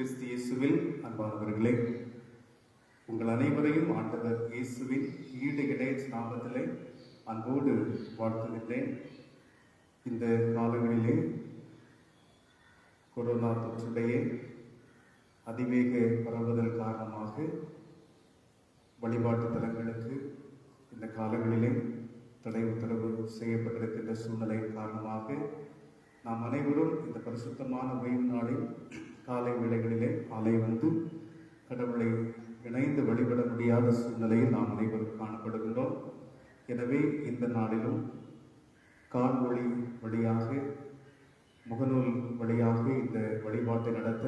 கிறிஸ்து இயேசுவில் அன்பானவர்களே, உங்கள் அனைவரையும் ஆண்டவர் இயேசுவின் ஈடு இணைய நாமத்திலே அன்போடு வாழ்த்துகின்றேன். இந்த காலங்களிலே கொரோனா தொற்றுடைய அதிவேக பரவுதல் காரணமாக வழிபாட்டு தலங்களுக்கு இந்த காலங்களிலே தடை உத்தரவு செய்யப்பட்டிருக்கின்ற சூழ்நிலையின் காரணமாக நாம் அனைவரும் இந்த பரிசுத்தமான ஓய்வு நாளில் காலை வேளைகளிலே வந்து கடவுளை இணைந்து வழிபட முடியாத சூழ்நிலையில் நாம் அனைவரும் காணப்படுகின்றோம். எனவே இந்த நாளிலும் காணொளி வழியாக, முகநூல் வழியாக இந்த வழிபாட்டை நடத்த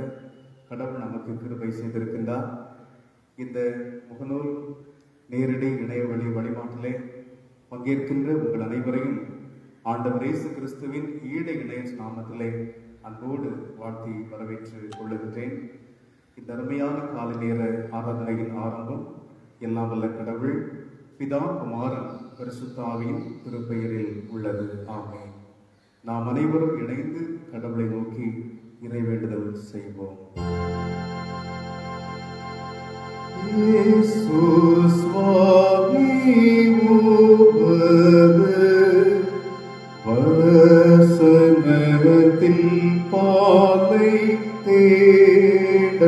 கடவுள் நமக்கு கிருபை செய்திருக்கின்றார். இந்த முகநூல் நேரடி இணைய வழிபாட்டிலே பங்கேற்கின்ற உங்கள் அனைவரையும் ஆண்டவர் இயேசு கிறிஸ்துவின் ஈடு இணைய நாமத்திலே அன்போடு வாழ்த்தி வரவேற்று கொள்ளுகின்றேன். இந்த அருமையான காலை நேர ஆராதனையின் ஆரம்பம் எல்லாம் வல்ல கடவுள் பிதா, குமாரன், பரிசுத்த ஆவியின் திருப்பெயரில் உள்ளது. ஆமென். நாம் அனைவரும் இணைந்து கடவுளை நோக்கி இறைவேண்டுதல் செய்வோம். வசனத்தில் பாலை தேட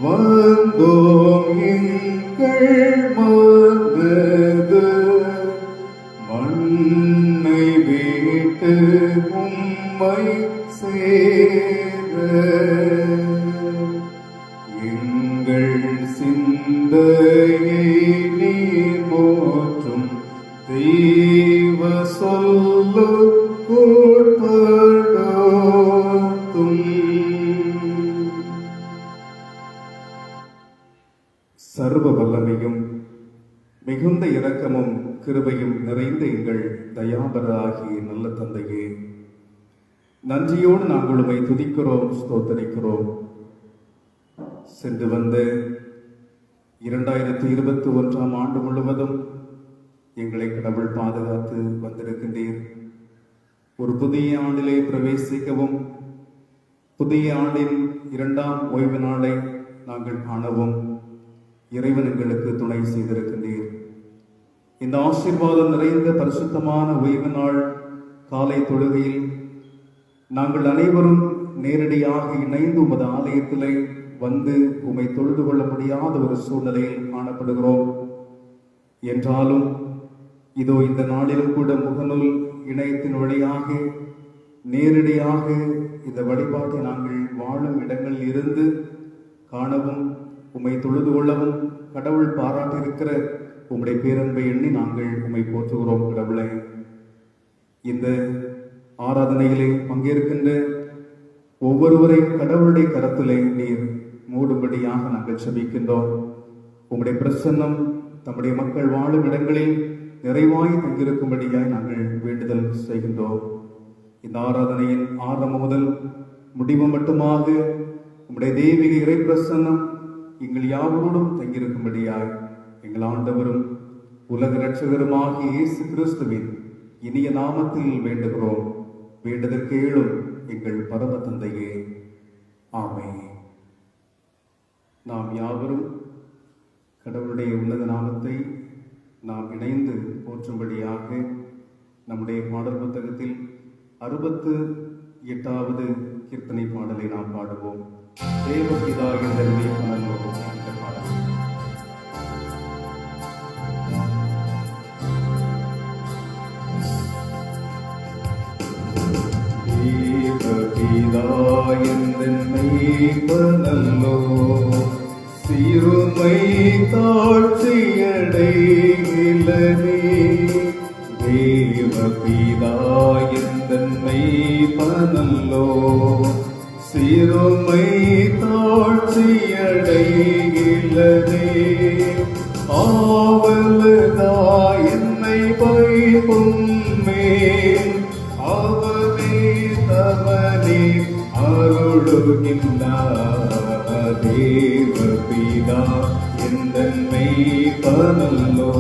வந்தோம் எங்கள் மனது மண்ணை விட்டு உம்மை சேர எங்கள் சிந்தையை நீர் போற்றும் தெய்வ சொல்லு கூட்டத்தும். சர்வ வல்லமையும் மிகுந்த இரக்கமும் கிருபையும் நிறைந்த எங்கள் தயாபராகிய நல்ல தந்தையே, நன்றியோடு நாங்கள் உம்மை துதிக்கிறோம், ஸ்தோத்தரிக்கிறோம். சென்று வந்த 2021 ஆண்டு முழுவதும் எங்களை கடவுள் பாதுகாத்து வந்திருக்கின்றீர். ஒரு புதிய ஆண்டிலே பிரவேசிக்கவும், புதிய ஆண்டின் 2ஆம் ஓய்வு நாளை நாங்கள் காணவும் இறைவன் எங்களுக்கு துணை செய்திருக்கின்றீர். இந்த ஆசீர்வாதம் நிறைந்த பரிசுத்தமான ஓய்வு நாள் காலை தொழுகையில் நாங்கள் அனைவரும் நேரடியாக இணைந்து உமது ஆலயத்திலே வந்து உம்மை தொழுது கொள்ள முடியாத ஒரு சூழ்நிலையில் காணப்படுகிறோம். என்றாலும் இதோ இந்த நாளிலும் கூட முகநூல் இணையத்தின் வழியாக நேரடியாக இந்த வழிபாட்டை நாங்கள் வாழும் இடங்களில் இருந்து காணவும் உம்மை தொழுது கொள்ளவும் கடவுள் பாராட்டியிருக்கிற உம்முடைய பேரன்பை எண்ணி நாங்கள் உம்மை போற்றுகிறோம். கடவுளை, இந்த ஆராதனையிலே பங்கேற்கின்ற ஒவ்வொருவரையும் கடவுளுடைய கரத்திலே நீர் மூடும்படியாக நாங்கள் செபிக்கின்றோம். உம்முடைய பிரசன்னம் தம்முடைய மக்கள் வாழும் இடங்களில் நிறைவாய் தங்கியிருக்கும்படியாய் நாங்கள் வேண்டுதல் செய்கின்றோம். இந்த ஆராதனையின் ஆரம்பம் முதல் முடிவு மட்டுமாக உம்முடைய தெய்வீக இறை பிரசன்னம் எங்கள் யாவரோடும் தங்கியிருக்கும்படியாய் எங்கள் ஆண்டவரும் உலக இரட்சகருமாகிய இயேசு கிறிஸ்துவின் இனிய நாமத்தில் வேண்டுகிறோம். வேண்டுதற்கு ஏழும் எங்கள் பரம தந்தையே, ஆமென். நாம் யாவரும் கடவுளுடைய உன்னத நாமத்தை நாம் இணைந்து போற்றும்படியாக நம்முடைய பாடல் புத்தகத்தில் 68வது கீர்த்தனை பாடலை நாம் பாடுவோம். தேவபிதா என்ற பாடல். தேவபிதா என்னை பனல்லோ சிறுமை தாழ்ச்சியடைகிலனே. தேவபிதா என்னை பனல்லோ சிறுமை தாழ்ச்சியடைகிலனே. ஆவலதா என்னை பைபும்மே அவனே தவனே அருளுகின்றார். தேவபிதா என்னை பனல்லோ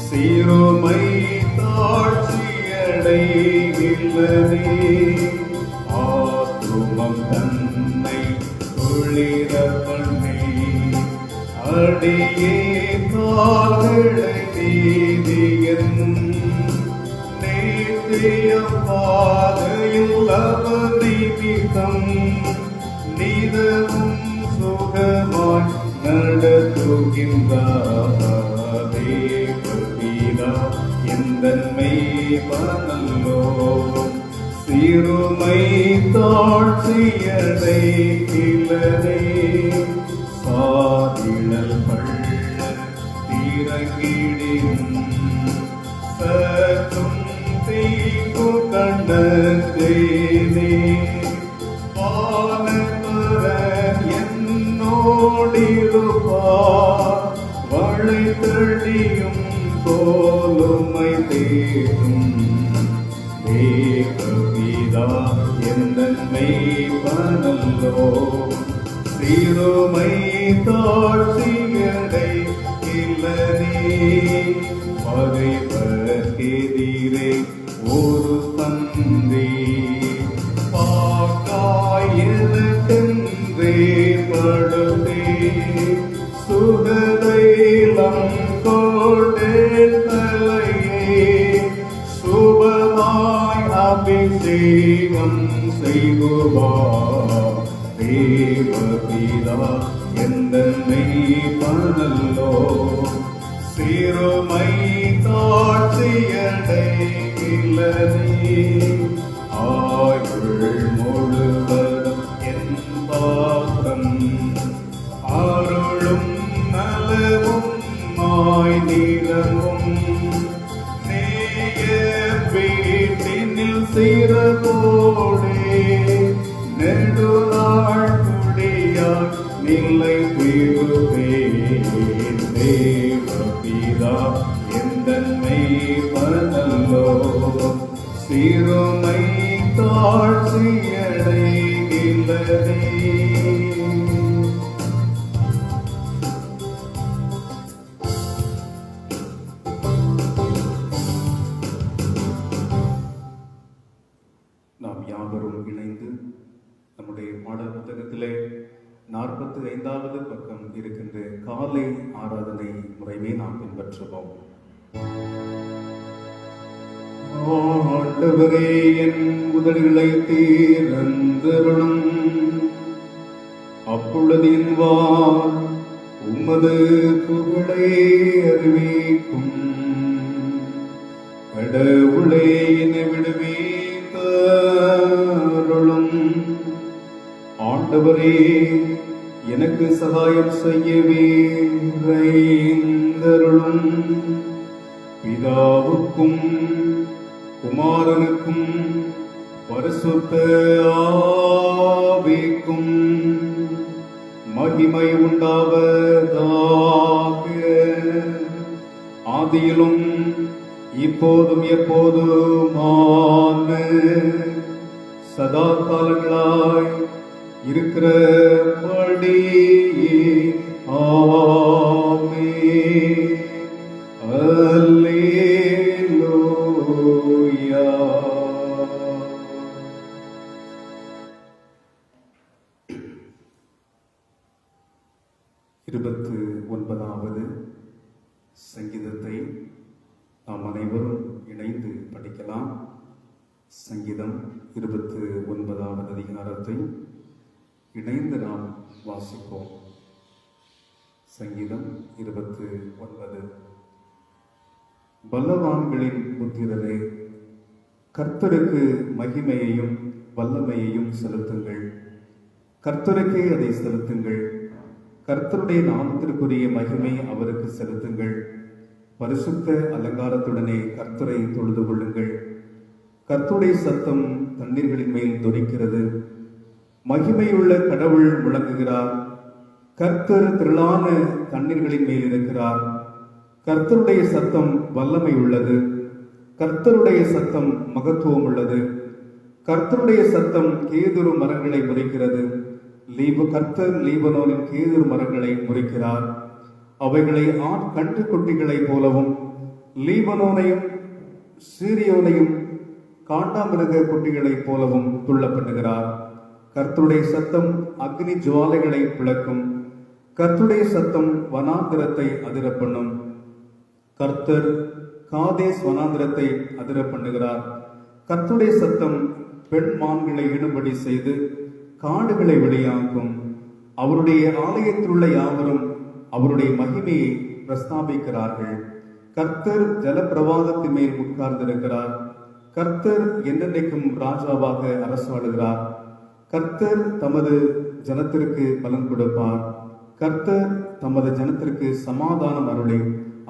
சிறுமை தாழ்ச்சியடைகிலனே. ஆத்துமம் தன் குளிர பண்ணி அடியே கால்களை நீதியும் நேர்த்திய பாதையில் அவர் நிமித்தம் நிதமும் சுகமாய் நடத்துகின்றார். தேவபீதா எந்தன்மை பரநல்லோ சிறுமை தாழ்ச்சியடை கிளரை சாதிழல் பள்ள தீரங்கிடின் சற்றும் தீக்கு கண்டேனே பாலத்தரன் என்னோடிருப்பார் வளைத்தடியும் கோலுமை தேடும். தேவபீதா எந்தன்மை பரநல்லோ சிறுமை தாழ்ச்சியடை கிளரே பகைவர்க்கெதிரே ஒரு தந்தை பாக்காய் எனக்கென்றே படுதே சுகதைலம் கோட்டேன் தலையே சுபமாய் அபிஷேகம் செய்குவார். தேவபீதா எந்தன்மை பரநல்லோ சிறுமை தாழ்ச்சியடை கிளரே ஆயுள் முழுவதும் என் பாத்திரம் அருளும் நலவும் மாய் நிறமும் நேய வீட்டினில் சிறப்போடே நெடுநாள் குடியாய் நிலை பெறுவேன். தேவபீதா எந்தன்மை பரநல்லோ சிறுமை தாழ்ச்சியடை கிளரே. நாம் யாவரும் இணைந்து நம்முடைய பாடல் புத்தகத்திலே 45வது பக்கம் இருக்கின்ற காலை ஆராதனை முறையை நாம் பின்பற்றுவோம். ஆண்டவரே என் உதடுகளை தீரந்தருளும், அப்பொழுது என் வாய் உமது புகழை அறிவிக்கும். கடவுளே என்னை விடுவித்தருளும். ஆண்டவரே எனக்கு சகாயம் செய்யவே விரைந்தருளும். பிதாவுக்கும் குமாரனுக்கும் பரிசுத்த ஆவிக்கும் மகிமை உண்டாவதாக. ஆதியிலும் இப்போதும் எப்போதுமான சதா காலங்களாய் இருக்கிறபடி ஆமென். அல்லேலூயா. இருபத்து 9வது சங்கீதத்தை நாம் அனைவரும் இணைந்து படிக்கலாம். சங்கீதம் 29வது அதிகாரத்தை இணைந்து நாம் வாசிப்போம். சங்கீதம் 29. பல்லவான்களின் புத்திரரே, கர்த்தருக்கு மகிமையையும் வல்லமையையும் செலுத்துங்கள். கர்த்தருக்கே அதை செலுத்துங்கள். கர்த்தருடைய நாமத்திற்குரிய மகிமை அவருக்கு செலுத்துங்கள். பரிசுத்த அலங்காரத்துடனே கர்த்தரை தொழுது கொள்ளுங்கள். கர்த்தருடைய சத்தம் தண்ணீர்களின் மேல் தொனிக்கிறது. மகிமையுள்ள கடவுள் முழங்குகிறார். கர்த்தர் திரளான தண்ணீர்களின் மேல் இருக்கிறார். கர்த்தருடைய சத்தம் வல்லமை உள்ளது. கர்த்தருடைய சத்தம் மகத்துவம் உள்ளது. கர்த்தருடைய சத்தம் கேதுரு மரங்களை முறிக்கிறது. கர்த்தர் லீபனோனின் கேதுரு மரங்களை முறிக்கிறார். அவைகளை கன்று குட்டிகளைப் போலவும் லீபனோனையும் சீரியோனையும் காண்டாமிருக குட்டிகளைப் போலவும் துள்ள பண்ணுகிறார். கர்த்தருடைய சத்தம் அக்னி ஜுவாலைகளை பிளக்கும். கர்த்தருடைய சத்தம் வனாந்திரத்தை அதிர பண்ணும். கர்த்தர் காதேஸ் வனாந்திரத்தை அதிர பண்ணுகிறார். கர்த்தருடைய சத்தம் பெண் மான்களை இடும்படி செய்து காடுகளை வெளியாக்கும். அவருடைய ஆலயத்திலுள்ள யாவரும் அவருடைய மகிமையை பிரஸ்தாபிக்கிறார்கள். கர்த்தர் ஜலப்பிரவாகத்தின் மேல் உட்கார்ந்திருக்கிறார். கர்த்தர் என்னென்னைக்கும் ராஜாவாக அரசாளுகிறார். கர்த்தர் தமது ஜனத்திற்கு பலன் கொடுப்பார். கர்த்தர் தமது ஜனத்திற்கு சமாதானம் அருளி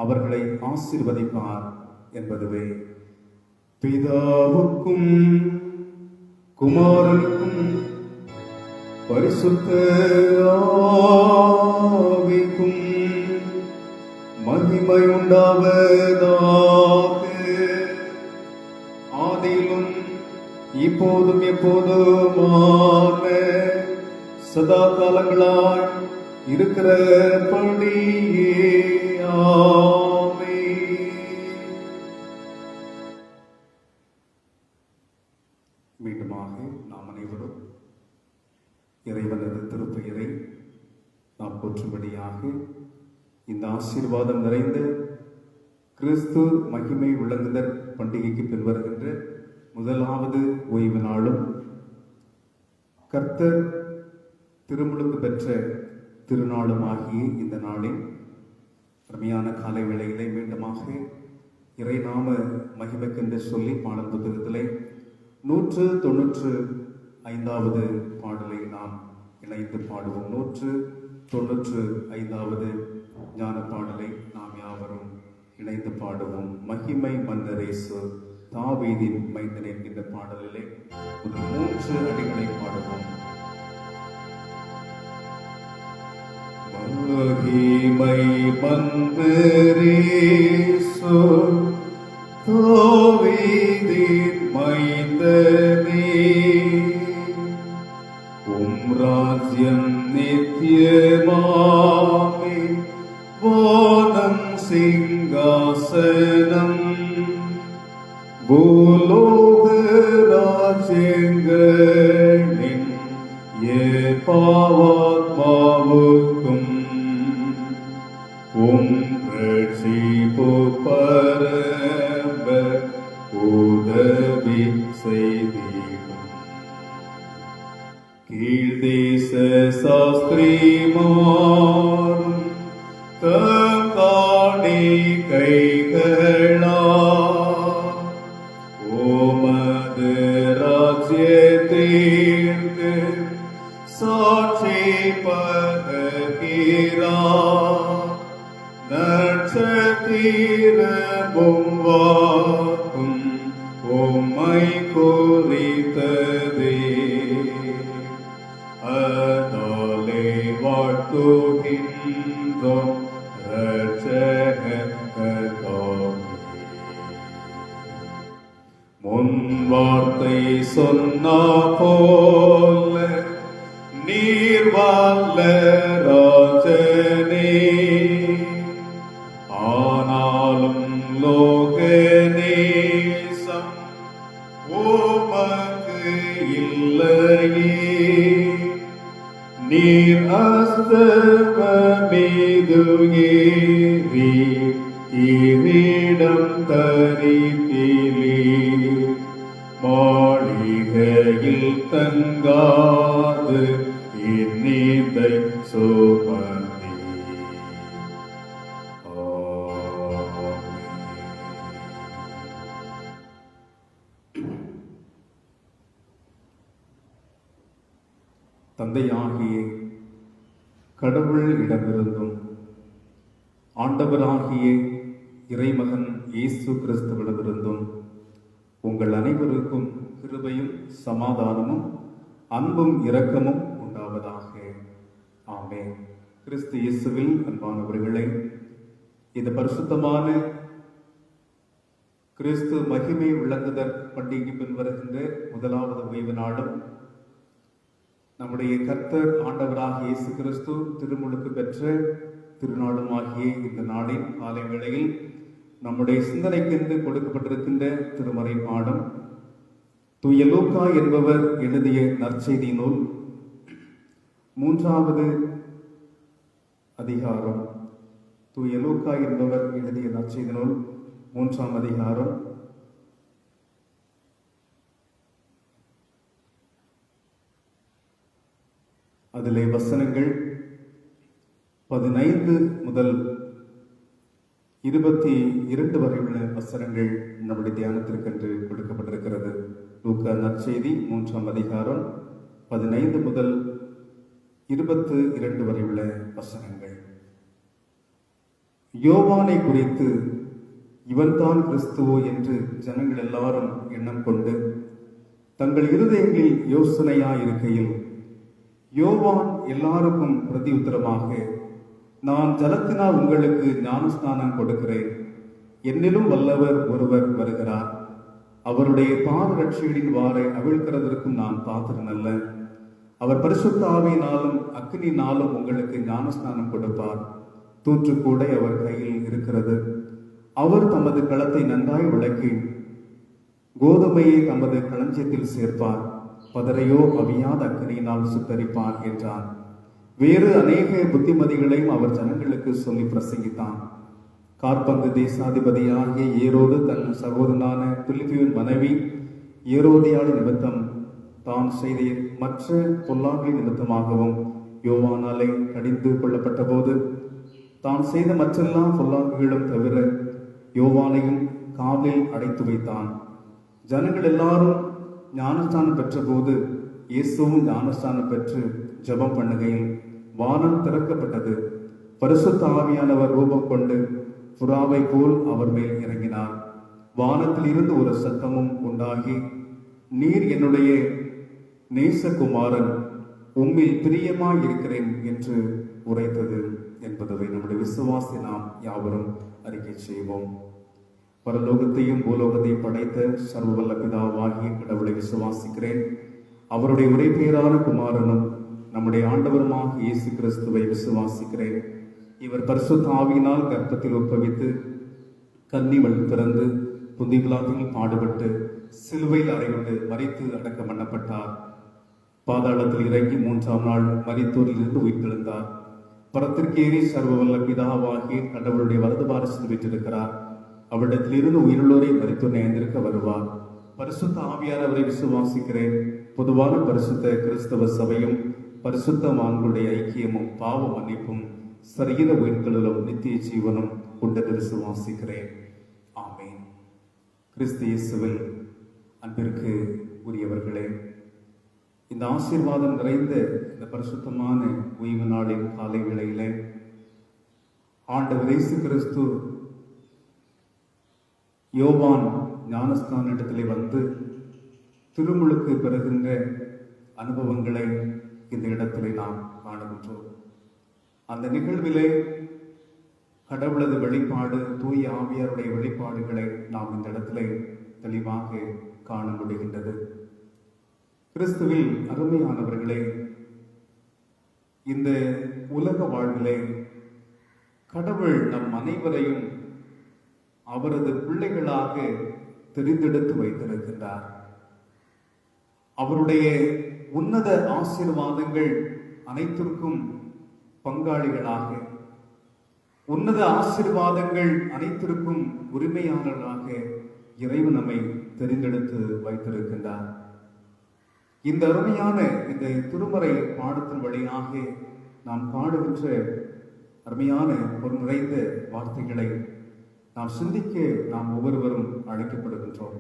அவர்களை ஆசீர்வதிப்பார் என்பதுவே. பிதாவுக்கும் குமாரனுக்கும் பரிசுத்த ஆவிக்கும் மகிமை உண்டாவதாக, ஆதியிலும் இப்போதும் எப்போதுமான சதா காலங்களாய் இருக்கிறபடியே ஆமென். மீண்டுமாக நாம் அனைவரும் இறைவனது திருப்பெயரை நாம் போற்றும்படியாக இந்த ஆசீர்வாதம் நிறைந்த கிறிஸ்து மகிமை விளங்குதல் பண்டிகைக்கு பின்வருகின்ற முதலாவது ஓய்வு நாளும் கர்த்தர் திருமுழுக்கு பெற்ற திருநாளும் ஆகிய இந்த நாளில் அருமையான காலை வேளையிலே மீண்டுமாக இறைநாம மகிமைக்கென்று சொல்லி பாடல் புத்தகத்திலே 195வது பாடலை நாம் இணைந்து பாடுவோம். 195வது ஞான பாடலை நாம் யாவரும் இணைந்து பாடுவோம். மகிமை மன்னரேசு தாவீதின் மைந்தன் என்கின்ற பாடலிலே முதல் 3 அடிகளை பாடுவோம். மகிமை மன்னரேசு தாவீதின் மைந்தனே, ராஜ்யம் நித்தியமாமே, வானம் சிங்காசனம், பூலோக ராஜ்யங்களின் பாவாத்மாவுக்கும் ரட்சிப்பு பரம்ப உதவி செய்தீடும். கீழ்தேச சாஸ்திரிமாரும் தங்காணி கைகளா ஓமது ராஜ்யத்திற்கு சாட்சி பகரா நட்சத்திரமும் வாக்கும் உம்மை குறித்ததே. அதாலே வாழ்த்துகின்றோம் இரட்சகர் கர்த்தாவே. முன் வார்த்தை சொன்னா போல நீர் வல்ல ராஜனே, ஆனாலும் லோக நேசம் உமக்கு இல்லையே. நீர் அஸ்தமீது ஏறி கிரீடம் தரித்திலே, மாளிகையில் தங்காது இந்நீதை சுமந்தீ. தந்தையாகிய கடவுள் இடமிருந்தும் ஆண்டவராகிய இறைமகன் இயேசு கிறிஸ்துவிடமிருந்தும் உங்கள் அனைவருக்கும் கிருபையும் சமாதானமும் அன்பும் இரக்கமும் உண்டாவதாக. ஆமென். கிறிஸ்து இயேசுவில் அன்பானவர்களே, இந்த பரிசுத்தமான கிறிஸ்து மகிமை விளங்குதல் பண்டிகை பின்வருகின்ற முதலாவது ஓய்வு நாளும் நம்முடைய கர்த்தர் ஆண்டவராக இயேசு கிறிஸ்து திருமுழுக்கு பெற்ற திருநாளுமாகிய இந்த நாளின் காலை வேளையில் நம்முடைய சிந்தனைக்கென்று கொடுக்கப்பட்டிருக்கின்ற திருமறை பாடம் தூய லூக்கா என்பவர் எழுதிய நற்செய்தி நூல் 3வது அதிகாரம். தூய லூக்கா என்பவர் எழுதிய நற்செய்தி நூல் 3ஆம் அதிகாரம். அதிலே வசனங்கள் 15 முதல் 22 வரை உள்ள வசனங்கள் நம்முடைய தியானத்திற்கென்று கொடுக்கப்பட்டிருக்கிறது. லூக்கா நற்செய்தி 3ஆம் அதிகாரம் 15 முதல் 22 வரை உள்ள வசனங்கள். யோவானை குறித்து இவன்தான் கிறிஸ்துவோ என்று ஜனங்கள் எல்லாரும் எண்ணம் கொண்டு தங்கள் இருதயங்களில் யோசனையாயிருக்கையில் யோவான் எல்லாருக்கும் பிரதி உத்தரமாக, நான் ஜலத்தினால் உங்களுக்கு ஞானஸ்நானம் கொடுக்கிறேன், என்னிலும் வல்லவர் ஒருவர் வருகிறார், அவருடைய பாதரட்சிகளின் வாரை அவிழ்க்கிறதற்கும் நான் பாத்திரன் அல்ல. அவர் பரிசுத்த ஆவியினாலும் அக்கினியினாலும் உங்களுக்கு ஞானஸ்நானம் கொடுப்பார். தூற்றுக்கூடை அவர் கையில் இருக்கிறது. அவர் தமது களத்தை நன்றாய் விளக்கி கோதுமையை தமது களஞ்சியத்தில் சேர்ப்பார், பதரையோ அவியாத அக்கினியினால் சுட்டரிப்பார் என்றார். வேறு அநேக புத்திமதிகளையும் அவர் ஜனங்களுக்கு சொல்லி பிரசங்கித்தான். காற்பங்கு தேசாதிபதியாகிய ஏரோது தன் சகோதரனான பிலிப்பியின் மனைவி ஏரோதியாள் நிமித்தம் தான் செய்த மற்ற பொல்லாங்களின் நிமித்தமாகவும் யோவானாலே கடிந்து கொள்ளப்பட்ட போது தான் செய்த மற்றெல்லா பொல்லாங்குகளும் தவிர யோவானையும் காவலில் அடைத்து வைத்தான். ஜனங்கள் எல்லாரும் ஞானஸ்தானம் பெற்ற போது இயேசுவும் ஞானஸ்தானம் பெற்று ஜெபம் பண்ணுகையில் வானம் திறக்கப்பட்டது. பரிசுத்த ஆவியானவர் ரூபம் கொண்டு புறாவை போல் அவர் மேல் இறங்கினார். வானத்தில் இருந்து ஒரு சத்தமும் உண்டாகி, நீர் என்னுடைய நேசகுமாரன், உம்மில் பிரியமாய் இருக்கிறேன் என்று உரைத்தது என்பதை நம்முடைய விசுவாசி நாம் யாவரும் அறிக்கை செய்வோம். பரலோகத்தையும் பூலோகத்தையும் படைத்த சர்வவல்ல பிதாவாகிய கடவுளை விசுவாசிக்கிறேன். அவருடைய ஒரே பேரான குமாரனும் நம்முடைய ஆண்டவருமாக இயேசு கிறிஸ்துவை விசுவாசிக்கிறேன். இவர் பரிசுத்த ஆவியினால் கர்ப்பத்தில் உட்பவித்து கன்னி வழி பிறந்து புந்திகளாத்தில் பாடுபட்டு சிலுவையில் அறையுண்டு மரித்து அடக்கம் பண்ணப்பட்டார். பாதாளத்தில் இறங்கி 3ஆம் நாள் மரித்தோரில் இருந்து உயிர்த்தெழுந்தார். பரத்திற்கேறி சர்வவல்ல பிதாவாகிய கடவுளுடைய வலது பாரசில் பெற்றிருக்கிறார். அவரிடத்தில் இருந்து உயிருள்ளோரை மரித்தோரை எழுந்திருக்க வருவார். பரிசுத்த ஆவியானவரை விசுவாசிக்கிறேன். பொதுவான பரிசுத்த கிறிஸ்தவ சபையும் பரிசுத்தவான்களுடைய ஐக்கியமும் பாவ மன்னிப்பும் சரீர உயிர்த்தெழுதலும் நித்திய ஜீவனும் உண்டென்று விசுவாசிக்கிறேன். ஆமென். கிறிஸ்து இயேசுவில் அன்பிற்கு உரியவர்களே, இந்த ஆசீர்வாதம் நிறைந்த இந்த பரிசுத்தமான ஓய்வு நாளின் காலை வேளையிலே ஆண்டவர் இயேசு கிறிஸ்து யோவான் ஞானஸ்தான இடத்திலே வந்து திருமுழுக்கு பெறுகின்ற அனுபவங்களை இந்த இடத்திலே நாம் காணுகின்றோம். அந்த நிகழ்விலே கடவுளது வெளிப்பாடு, தூய ஆவியாருடைய வெளிப்பாடுகளை நாம் இந்த இடத்திலே தெளிவாக காண முடிகின்றது. கிறிஸ்துவில் அருமையானவர்களே, இந்த உலக வாழ்விலே கடவுள் நம் அனைவரையும் அவரது பிள்ளைகளாக தெரிந்தெடுத்து வைத்திருக்கின்றார். அவருடைய உன்னத ஆசீர்வாதங்கள் அனைத்திற்கும் பங்காளிகளாக, உன்னத ஆசீர்வாதங்கள் அனைத்திற்கும் உரிமையாளர்களாக இறைவன் நம்மை தெரிந்தெடுத்து வைத்திருக்கின்றார். இந்த அருமையான இந்த திருமறை பாடத்தின் வழியாக நாம் காணுகின்ற அருமையான ஒரு நிறைந்த வார்த்தைகளை நாம் சிந்திக்க நாம் ஒவ்வொருவரும் அழைக்கப்படுகின்றோம்.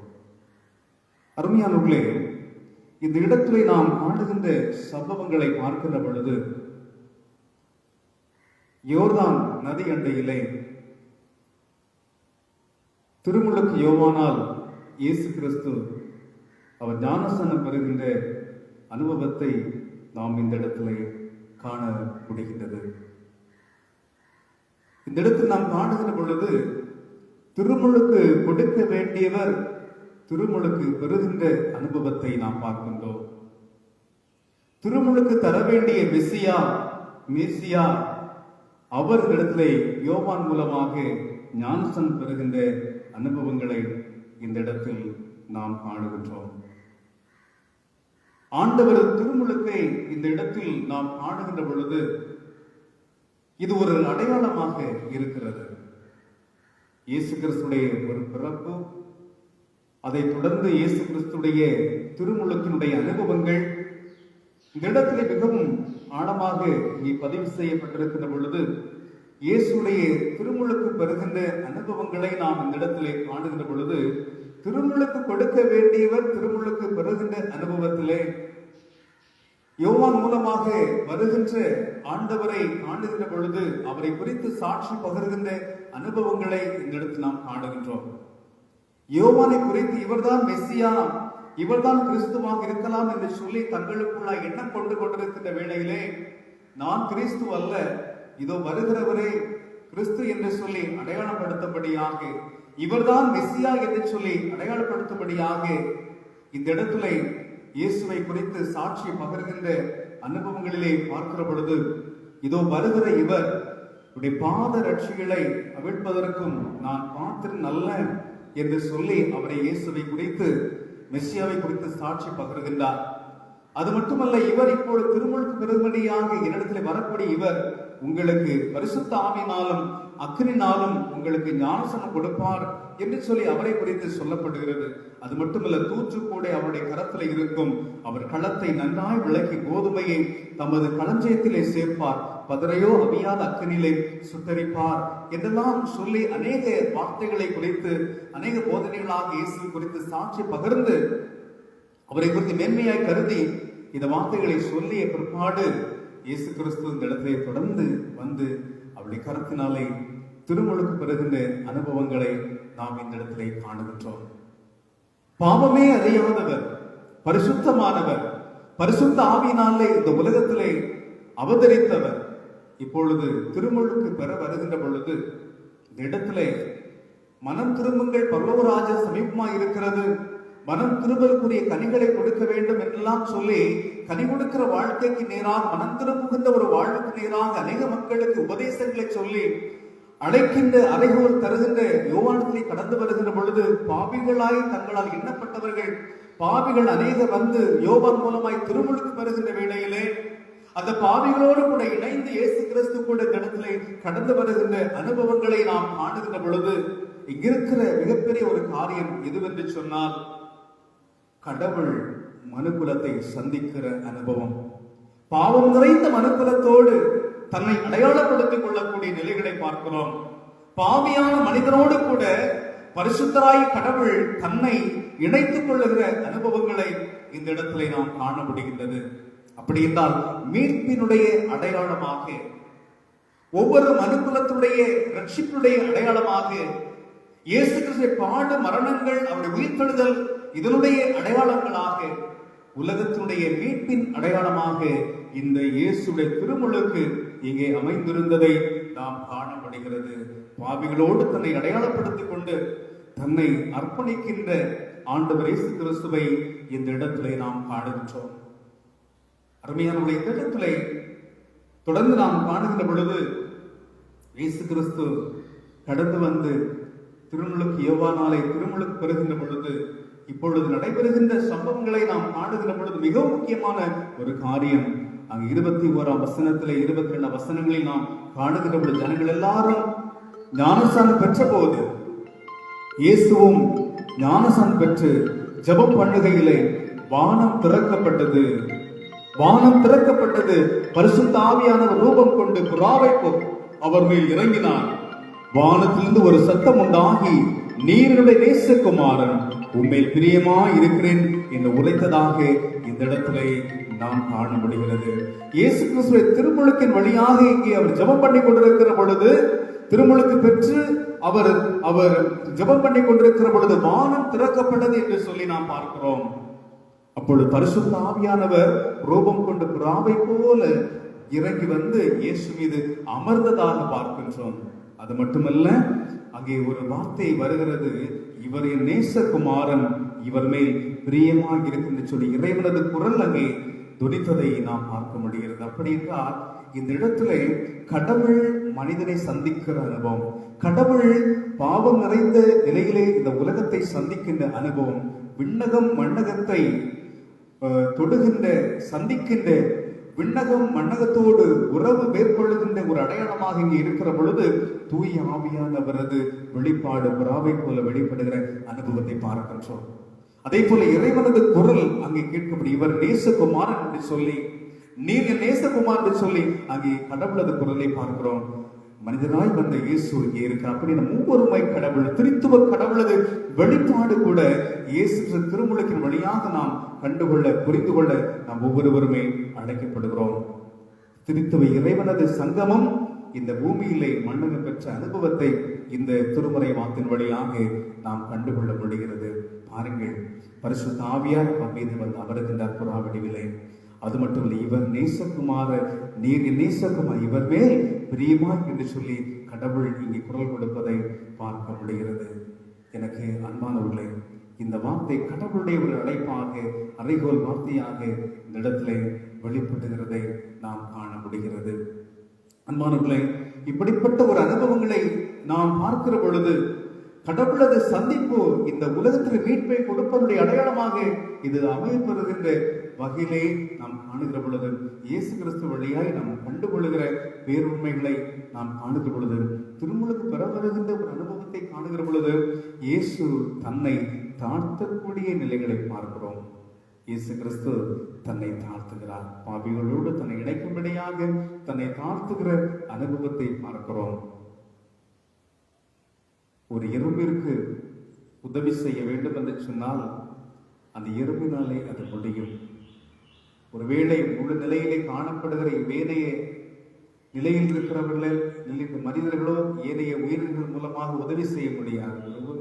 அருமையானவர்களே, இந்த இடத்திலே நாம் காணுகின்ற சம்பவங்களை பார்க்கின்ற பொழுது யோர்தான் நதி அண்டையிலே திருமுழுக்கு யோவானால் இயேசு கிறிஸ்து அவர் ஞானஸ்நானம் பெறுகின்ற அனுபவத்தை நாம் இந்த இடத்திலே காண முடிகின்றது. இந்த இடத்தில் நாம் காணுகின்ற பொழுது திருமுழுக்கு கொடுக்க வேண்டியவர் திருமுழுக்கு பெறுகின்ற அனுபவத்தை நாம் பார்க்கின்றோம். திருமுழுக்கு தர வேண்டிய மேசியா அவர்களிடத்திலே யோவான் மூலமாக ஞானஸ்நானம் பெறுகின்ற அனுபவங்களை இந்த இடத்தில் நாம் காணுகின்றோம். ஆண்டவரது திருமுழுக்கை இந்த இடத்தில் நாம் காணுகின்ற பொழுது இது ஒரு அடையாளமாக இருக்கிறது. இயேசு கிறிஸ்துடைய ஒரு பிறப்பு, அதை தொடர்ந்து இயேசு கிறிஸ்துடைய திருமுழுக்கினுடைய அனுபவங்கள் இந்த இடத்துல மிகவும் ஆழமாக இங்கே பதிவு செய்யப்பட்டிருக்கின்ற பொழுது இயேசுடைய திருமுழுக்கு பெறுகின்ற அனுபவங்களை நாம் இந்த இடத்திலே காணுகின்ற பொழுது திருமுழுக்கு கொடுக்க வேண்டியவர் திருமுழுக்கு பெறுகின்ற அனுபவத்திலே யோவான் மூலமாக வருகின்ற ஆண்டவரை காணுகின்ற பொழுது அவரை குறித்து சாட்சி பகிர்கின்ற அனுபவங்களை இந்த இடத்தில் நாம் காணுகின்றோம். யோவானை குறித்து இவர்தான் மெஸ்ஸியா, இவர்தான் கிறிஸ்துவாக இருக்கலாம் என்று சொல்லி தங்களுக்குள்ளாய் எண்ணம் கொண்டு கொண்டிருக்கின்ற வேளையிலே நான் கிறிஸ்து அல்ல, இதோ வருகிறவரே கிறிஸ்து என்று சொல்லி அடையாளப்படுத்தும்படியாக, இவர்தான் மெஸ்ஸியா என்று சொல்லி அடையாளப்படுத்தும்படியாக இந்த இடத்துல இயேசுவை குறித்து சாட்சி பகிர்கின்ற அனுபவங்களிலே பார்க்கிற பொழுது இதோ வருகிற இவர் பாத ரட்சிகளை அவிழ்ப்பதற்கும் நான் பார்த்திருந்த நல்ல என்று சொல்லி அவரை இயேசுவை குறித்து மெஸ்ஸியாவை குறித்து சாட்சி பகிர்கின்றார். அது மட்டுமல்ல, இவர் இப்பொழுது திருமுழுக்கு பெறும்படியாக என்னிடத்தில் வரக்கூடிய இவர் உங்களுக்கு பரிசுத்த ஆவியினாலும் அக்கினினாலும் உங்களுக்கு ஞானஸ்நானம் கொடுப்பார் என்று சொல்லி அவரை குறித்து சொல்லப்படுகிறது. அது மட்டுமல்ல, தூற்று கூட அவருடைய கரத்தில் இருக்கும், அவர் களத்தை நன்றாய் விளக்கி கோதுமையை தமது களஞ்சியத்திலே சேர்ப்பார், பதரையோ அவியாத அக்கினிலே சுட்டரிப்பார் என்றெல்லாம் சொல்லி அநேக வார்த்தைகளை குறித்து அநேக போதனைகளாக இயேசு குறித்து சாட்சி பகிர்ந்து அவரை குறித்து மேன்மையாய் கருதி இந்த வார்த்தைகளை சொல்லிய பிற்பாடு இயேசு கிறிஸ்து இந்த இடத்திலே தொடர்ந்து வந்து அவருடைய கருத்தினாலே திருமுழுக்கு பெறுகின்ற அனுபவங்களை நாம் இந்த இடத்திலே காணுகின்றோம். பாவமே அறியாதவர், பரிசுத்தமானவர், பரிசுத்த ஆவியினாலே இந்த உலகத்திலே அவதரித்தவர் இப்பொழுது திருமுழுக்கு பெற வருகின்ற பொழுது இந்த இடத்திலே மனம் திரும்புங்கள், பரலோகராஜ சமீபமாய் இருக்கிறது, மனம் திரும்பக்கூடிய கனிகளை கொடுக்க வேண்டும் என்றெல்லாம் சொல்லி கனி கொடுக்கிற வாழ்க்கைக்கு நேராக மனம் திரும்புகின்ற ஒரு வாழ்வுக்கு நேராக அநேக மக்களுக்கு உபதேசங்களை சொல்லி அழைக்கின்ற அறைகோல் தருகின்ற யோவானத்திலே கடந்து வருகின்ற பொழுது பாவிகளாய் தங்களால் எண்ணப்பட்டவர்கள் பாவிகள் அநேகர் வந்து யோவான் மூலமாய் திருமுழுக்கு பெறுகின்ற வேளையிலே அந்த பாவிகளோடு கூட இணைந்து இயேசு கிறிஸ்து கூட இந்த இடத்திலே கடந்து வருகின்ற அனுபவங்களை நாம் காணுகின்ற பொழுது இங்கிருக்கிற மிகப்பெரிய ஒரு காரியம் எதுவென்று சொன்னால் கடவுள் மனுக்குலத்தை சந்திக்கிற அனுபவம். பாவம் நிறைந்த மனுக்குலத்தோடு தன்னை அடையாளப்படுத்திக் கொள்ளக்கூடிய நிலைகளை பார்க்கிறோம். பாவியான மனிதனோடு கூட பரிசுத்தராய் கடவுள் தன்னை இணைத்துக் கொள்ளுகிற அனுபவங்களை இந்த இடத்திலே நாம் காண முடிகின்றது. அப்படி என்றால் மீட்பினுடைய அடையாளமாக, ஒவ்வொரு மனுக்குலத்துடைய ரட்சிப்புடைய அடையாளமாக, இயேசு கிறிஸ்து பாடு மரணங்கள் அவருடைய உயிர்த்தெழுதல் இதனுடைய அடையாளங்களாக, உலகத்தினுடைய மீட்பின் அடையாளமாக இந்த இயேசுடைய திருமுழுக்கு இங்கே அமைந்திருந்ததை நாம் காணப்படுகிறது. பாவிகளோடு தன்னை அடையாளப்படுத்திக் கொண்டு தன்னை அர்ப்பணிக்கின்ற ஆண்டவர் இயேசு கிறிஸ்துவை இந்த இடத்திலே நாம் காணுகின்றோம். அருமையானுடைய இடத்திலே தொடர்ந்து நாம் காணுகின்ற பொழுது இயேசு கிறிஸ்து கடந்து வந்து திருமுழுக்கு யோவானாலே திருமுழுக்கு பெறுகின்ற பொழுது இப்பொழுது நடைபெறுகின்ற சம்பவங்களை நாம் காணுகின்ற பொழுது மிகவும் முக்கியமான ஒரு காரியம். அங்கு 21ஆம் வசனத்திலே 22 வசனங்களில் நாம் காணுகின்ற பொழுது ஜனங்கள் எல்லாரும் ஞானஸ்நானம் பெற்ற போது இயேசுவும் ஞானஸ்நானம் பெற்று ஜெபம் பண்ணுகையிலே வானம் திறக்கப்பட்டது. வானம் திறக்கப்பட்டது. பரிசுத்த ஆவியானவர் ரூபம் கொண்டு புறாவை அவர் மேல் இறங்கினார். வானத்திலிருந்து ஒரு சத்தம் உண்டாகி, நீருடைய நேசகுமாரன், உண்மையில் பிரியமா இருக்கிறேன் என்று உரைத்ததாக இந்த இடத்திலே நாம் காண முடிகிறது. இயேசு கிறிஸ்துவின் திருமுழுக்கின் வழியாக இங்கே அவர் ஜெபம் பண்ணி கொண்டிருக்கிற பொழுது, திருமுழுக்கு பெற்று அவர் ஜெபம் பண்ணி கொண்டிருக்கிற பொழுது வானம் திறக்கப்பட்டது என்று சொல்லி நாம் பார்க்கிறோம். அப்பொழுது பரிசுத்த ஆவியானவர் ரூபம் கொண்டு புறாவை போல இறங்கி வந்து இயேசு மீது அமர்ந்ததாக பார்க்கின்றோம். அது மட்டுமல்ல, அங்கே ஒரு வார்த்தை வருகிறது, இவர் என் நேசகுமாரன், இவர் மேல் பிரியமாக இருக்கு சொல்லி இறைவனது குரல் அங்கே துணித்ததை நாம் பார்க்க முடிகிறது. அப்படி என்றால் இந்த இடத்துல கடவுள் மனிதனை சந்திக்கிற அனுபவம், கடவுள் பாவம் நிறைந்த நிலையிலே இந்த உலகத்தை சந்திக்கின்ற அனுபவம், விண்ணகம் மண்ணகத்தை தொடுகின்ற, சந்திக்கின்ற, விண்ணகம் மண்ணகத்தோடு உறவு மேற்கொள்ளுகின்ற ஒரு அடையாளமாக இங்கே இருக்கிற பொழுது தூய ஆவியானவரது வெளிப்பாடு புறாவை போல வெளிப்படுகிற அனுபவத்தை பார்க்கின்றோம். அதே போல இறைவனது குரல் அங்கே கேட்கப்படி இவர் நேசகுமாரன் என்று சொல்லி, நீர் நேசகுமார் என்று சொல்லி அங்கே கடவுளது குரலை பார்க்கிறோம். மனிதனாய் வந்த இயேசு இங்கே இருக்கிறார். அப்படி நம் ஒவ்வொருமை கடவுள், திருத்துவ கடவுளது வெளிப்பாடு கூட இயேசு திருமுழுக்கின் வழியாக நாம் கண்டுகொள்ள, புரிந்து கொள்ள நாம் ஒவ்வொருவருமே அழைக்கப்படுகிறோம். திருத்துவ இறைவனது சங்கமம் இந்த பூமியிலே மன்னகம் பெற்ற அனுபவத்தை இந்த திருமறை வாக்கின் வழியாக நாம் கண்டுகொள்ள முடிகிறது. பாருங்கள், பரிசுத்த ஆவியார் மீது வந்து அமருகின்றார் புறா வடிவிலே. அது மட்டுமல்ல, இவர் நேசகுமார, நீர் நேசகுமார், இவர் மேல் பிரியமாய் என்று சொல்லி கடவுள் இங்கே குரல் கொடுப்பதை பார்க்க முடிகிறது. எனக்கு அன்பானவர்களே, இந்த வார்த்தை கடவுளுடைய ஒரு அழைப்பாக, அறைகோல் வார்த்தையாக இந்த இடத்திலே வெளிப்படுகிறதை நாம் காண முடிகிறது. அன்பானவர்களே, இப்படிப்பட்ட ஒரு அனுபவங்களை நாம் பார்க்கிற பொழுது கடவுளது சந்திப்பு இந்த உலகத்தில் மீட்பை கொடுப்பதுடைய அடையாளமாக இது அமையப்பெறுகின்ற வகையிலே நாம் காணுகிற பொழுது, இயேசு கிறிஸ்து வழியாய் நாம் கண்டுகொள்ளுகிற பேருண்மைகளை நாம் காணுகிற பொழுது, திருமுழுக்கு பெற வருகின்ற ஒரு அனுபவத்தை காணுகிற பொழுது இயேசு தன்னை தாழ்த்தக்கூடிய நிலைகளை பார்க்கிறோம். இயேசு கிறிஸ்து தன்னை தாழ்த்துகிறார். பாவிகளோடு தன்னை இணைக்கும்படியாக தன்னை தாழ்த்துகிற அனுபவத்தை பார்க்கிறோம். ஒரு எறும்பிற்கு உதவி செய்ய வேண்டும் என்று சொன்னால் அந்த எறும்பினாலே அது முடியும். ஒருவேளை முழு நிலையிலே காணப்படுகிற ஏனைய நிலையில் இருக்கிறவர்களே, மனிதர்களோ ஏனைய உயிரினங்கள் மூலமாக உதவி செய்ய முடியாது.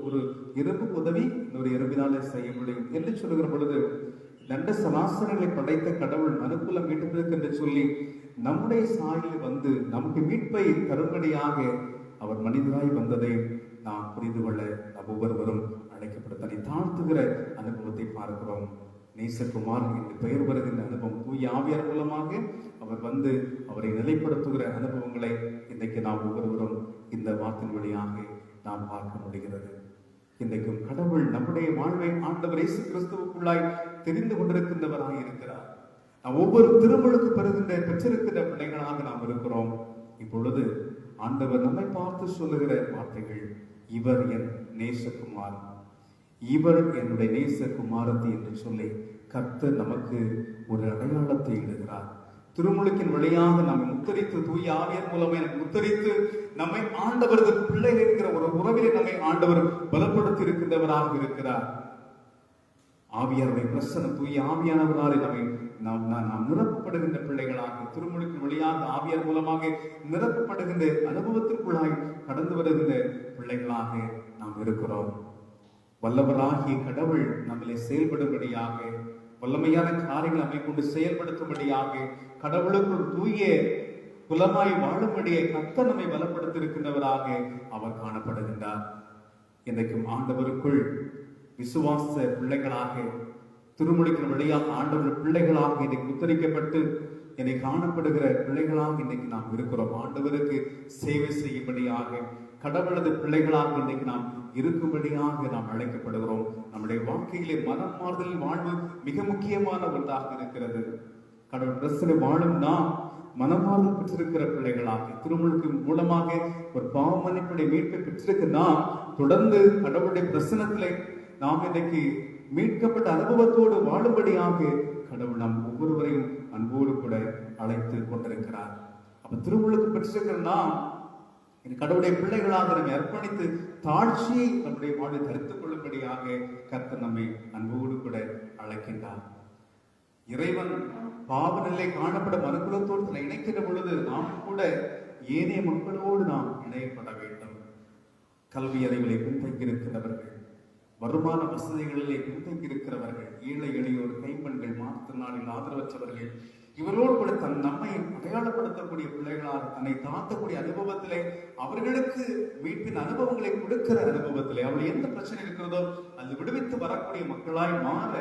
ஒரு எறும்புக்கு உதவி இன்னொரு எறும்பினாலே செய்ய முடியும் என்று சொல்லுகிற பொழுது, தண்ட சராசரங்களை படைத்த கடவுள் மனுக்குலம் மீட்பதற்கு என்று சொல்லி நம்முடைய சாயலில் வந்து நமக்கு மீட்பை தரும்படியாக அவர் மனிதராய் வந்ததை நாம் புரிந்து கொள்ள நம் ஒவ்வொருவரும் அழைக்கப்பட தன்னை தாழ்த்துகிற அனுபவத்தை பார்க்கிறோம். நேசகுமார் என்று பெயர் வருகின்ற அனுபவம் தூய ஆவியார் மூலமாக அவர் வந்து அவரை நிலைப்படுத்துகிற அனுபவங்களை இன்றைக்கு நாம் ஒவ்வொருவரும் இந்த வார்த்தையின் வழியாக நாம் பார்க்க முடிகிறது. இன்றைக்கும் கடவுள் நம்முடைய வாழ்வை ஆண்டவர் இயேசு கிறிஸ்துவுக்குள்ளாய் தெரிந்து கொண்டிருக்கின்றவராக இருக்கிறார். நாம் ஒவ்வொரு திருமுழுக்கு பெற்றிருக்கின்ற பிள்ளைகளாக நாம் இருக்கிறோம். இப்பொழுது ஆண்டவர் நம்மை பார்த்து சொல்லுகிற வார்த்தைகள், இவர் என் நேசகுமார், இவர் என்னுடைய நேசகுமாரத்தி என்று சொல்லி கர்த்தர் நமக்கு ஒரு அடையாளத்தை இடுகிறார். திருமுழுக்கின் வழியாக நம்மை முத்தரித்து, தூய ஆவியார் மூலமே முத்தரித்து நம்மை ஆண்டவரது பிள்ளை என்கிற ஒரு உறவிலே நம்மை ஆண்டவர் பலப்படுத்தி இருக்கின்றவராக இருக்கிறார். ஆவியாருடைய பிரசன்னம், தூய ஆவியானவராலே நம்மை நாம் நிரப்பப்படுகின்ற பிள்ளைகளாக, திருமுழுக்கின் வழியாக ஆவியார் மூலமாக நிரப்பப்படுகின்ற அனுபவத்திற்குள்ளாய் கடந்து வருகின்ற பிள்ளைகளாக நாம் இருக்கிறோம். வல்லவராகிய கடவுள் நம்மளை செயல்படும்படியாக, வல்லமையான காரியங்களை நம்மை கொண்டு செயல்படுத்தும்படியாக, கடவுளுக்குள் தூய குலமாய் வாழும்படியே கர்த்தர் நம்மை பலப்படுத்தி இருக்கின்றவராக அவர் காணப்படுகின்றார். இன்றைக்கும் ஆண்டவருக்குள் விசுவாச பிள்ளைகளாக, திருமுழுக்கின் வழியாக ஆண்டவர் பிள்ளைகளாக இன்றைக்கு முத்தரிக்கப்பட்டு என்னை காணப்படுகிற பிள்ளைகளாக இன்றைக்கு நாம் இருக்கிறோம். ஆண்டவருக்கு சேவை செய்யும்படியாக, கடவுளது பிள்ளைகளாக இன்றைக்கு நாம் இருக்கும்படியாக நாம் அழைக்கப்படுகிறோம். நம்முடைய வாழ்க்கையிலே மனம் மாறுதல் வாழ்வு மிக முக்கியமான ஒன்றாக இருக்கிறது. கடவுள் பிரசனை வாழும் நாம் மனமாறுதல் பெற்றிருக்கிற பிள்ளைகளாக, திருமுழுக்கு மூலமாக ஒரு பாவ மன்னிப்புடைய மீட்பை பெற்றிருக்க நாம் தொடர்ந்து கடவுளுடைய பிரசனத்திலே நாம் இன்றைக்கு மீட்கப்பட்ட அனுபவத்தோடு வாழும்படியாக கடவுள் நாம் ஒவ்வொருவரையும் அன்போடு கூட அழைத்து கொண்டிருக்கிறார். அப்ப திருமுழுக்கு பெற்றிருக்கிற நாம் கடவுளுடைய பிள்ளைகளாக நம்மை அர்ப்பணித்து தாழ்ச்சியை நம்முடைய வாழ்வை தரித்துக் கொள்ளும்படியாக கர்த்தர் நம்மை அன்போடு கூட அழைக்கின்றார். இறைவன் பாவ நிலை காணப்படும் மனுக்குலத்தோடு தன்னை இணைக்கின்ற பொழுது நாம் கூட ஏனைய மக்களோடு நாம் இணையப்பட வேண்டும். கல்வி அறிவிலை பின்தங்கியிருக்கிறவர்கள், வருமான வசதிகளிலே பின்தங்கியிருக்கிறவர்கள், ஏழை எளியோர், கைம்பெண்கள், மாற்றுத்திறனாளிகள், ஆதரவற்றவர்கள், இவரோடு கூட நம்மை அடையாளப்படுத்தக்கூடிய பிள்ளைகளாக தன்னை தாழ்த்தக்கூடிய அனுபவத்திலே, அவர்களுக்கு மீட்பின் அனுபவங்களை கொடுக்கிற அனுபவத்திலே, அவர்கள் எந்த பிரச்சனை இருக்கிறதோ அது விடுவித்து வரக்கூடிய மக்களாய் மாற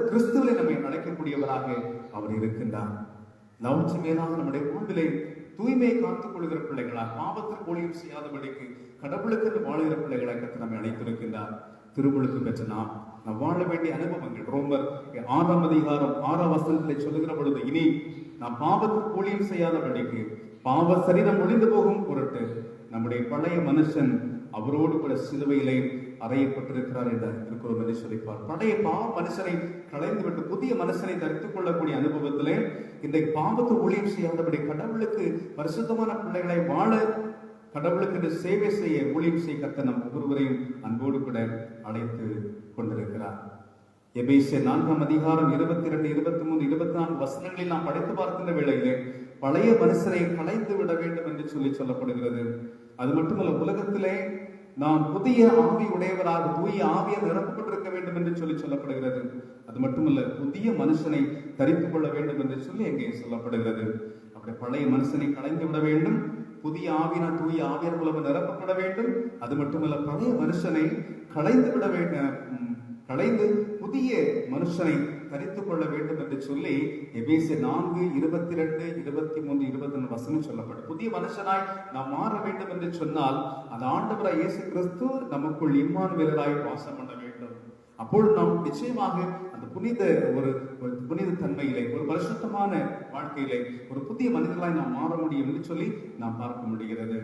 கிறிஸ்துவை நம்மை அழைக்கக்கூடியவராக அவர் இருக்கின்றார். லவுச்சி மேலாக நம்முடைய வாழ்விலை தூய்மையை காத்துக் கொள்கிற பிள்ளைகளாக, பாவத்திற்கு ஒளியும் செய்யாதபடிக்கு கடவுளுக்கு வாழ்கிற பிள்ளைகளாக நம்மை அழைத்திருக்கின்றார். திருமுழுக்கு பெற்ற நாம் நாம் வாழ வேண்டிய அனுபவங்கள். ரோமர் 6ஆம் அதிகாரம் 6ஆம் வசனத்திலே சொல்லுகிற பொழுது, இனி நாம் பாவத்துக்கு ஊழியம் செய்யாதபடிக்கு பாவ சரீரம் ஒழிந்து போகும் பொருட்டு நம்முடைய பழைய மனுஷன் அவரோடு கூட சிலுவையிலே அறையப்பட்டிருக்கிறார் என்ற திருக்குறள் என்று சொல்லிப்பார். பழைய பாவ மனுஷனை களைந்து விட்டு புதிய மனுஷனை தரித்துக் கொள்ளக்கூடிய அனுபவத்திலே இன்றைக்கு பாவத்தை ஊழியம் செய்யாதபடி கடவுளுக்கு பரிசுத்தமான பிள்ளைகளை வாழ, கடவுளுக்கு சேவை செய்ய, ஊழியம் செய்ய கர்த்தர் நம் ஒவ்வொருவரையும் அன்போடு கூட அழைத்து கொண்டிருக்கிறார். எபேசியர் 4ஆம் அதிகாரம் 22, 23, 24 வசனங்களில் நாம் படித்து பார்க்கின்ற வேளையிலே பழைய மனுஷரை களைந்து விட வேண்டும் என்று சொல்லப்படுகிறது. அது மட்டுமல்ல, உலகத்திலே நாம் புதிய ஆவி உடையவராக தூய ஆவியால் நிரப்பப்பட்டிருக்க வேண்டும் என்று சொல்லப்படுகிறது. அது மட்டுமல்ல, புதிய மனுஷனை தரித்துக் கொள்ள வேண்டும் என்று சொல்லி எங்கே சொல்லப்படுகிறது. அப்படி பழைய மனுஷனை களைந்து விட வேண்டும், புதிய ஆவியினால் தூய ஆவியார் மூலம் நிரப்பப்பட வேண்டும். அது மட்டுமல்ல, பழைய மனுஷனை களைந்து விட வேண்டும், களைந்து புதிய மனுஷனை தரித்துக் கொள்ள வேண்டும் என்று சொல்லி எபேசியர் 4, 22, 23, 24 வசனம் சொல்லப்படும். புதிய மனுஷனாய் நாம் மாற வேண்டும் என்று சொன்னால் அந்த ஆண்டவராய் இயேசு கிறிஸ்து நமக்குள் இம்மானுவேலராய் வாசம் பண்ண வேண்டும். அப்பொழுது நாம் நிச்சயமாக அந்த ஒரு புனித தன்மையிலே, ஒரு பரிசுத்தமான வாழ்க்கையிலே ஒரு புதிய மனிதர்களாய் நாம் மாற முடியும் என்று சொல்லி நாம் பார்க்க முடிகிறது.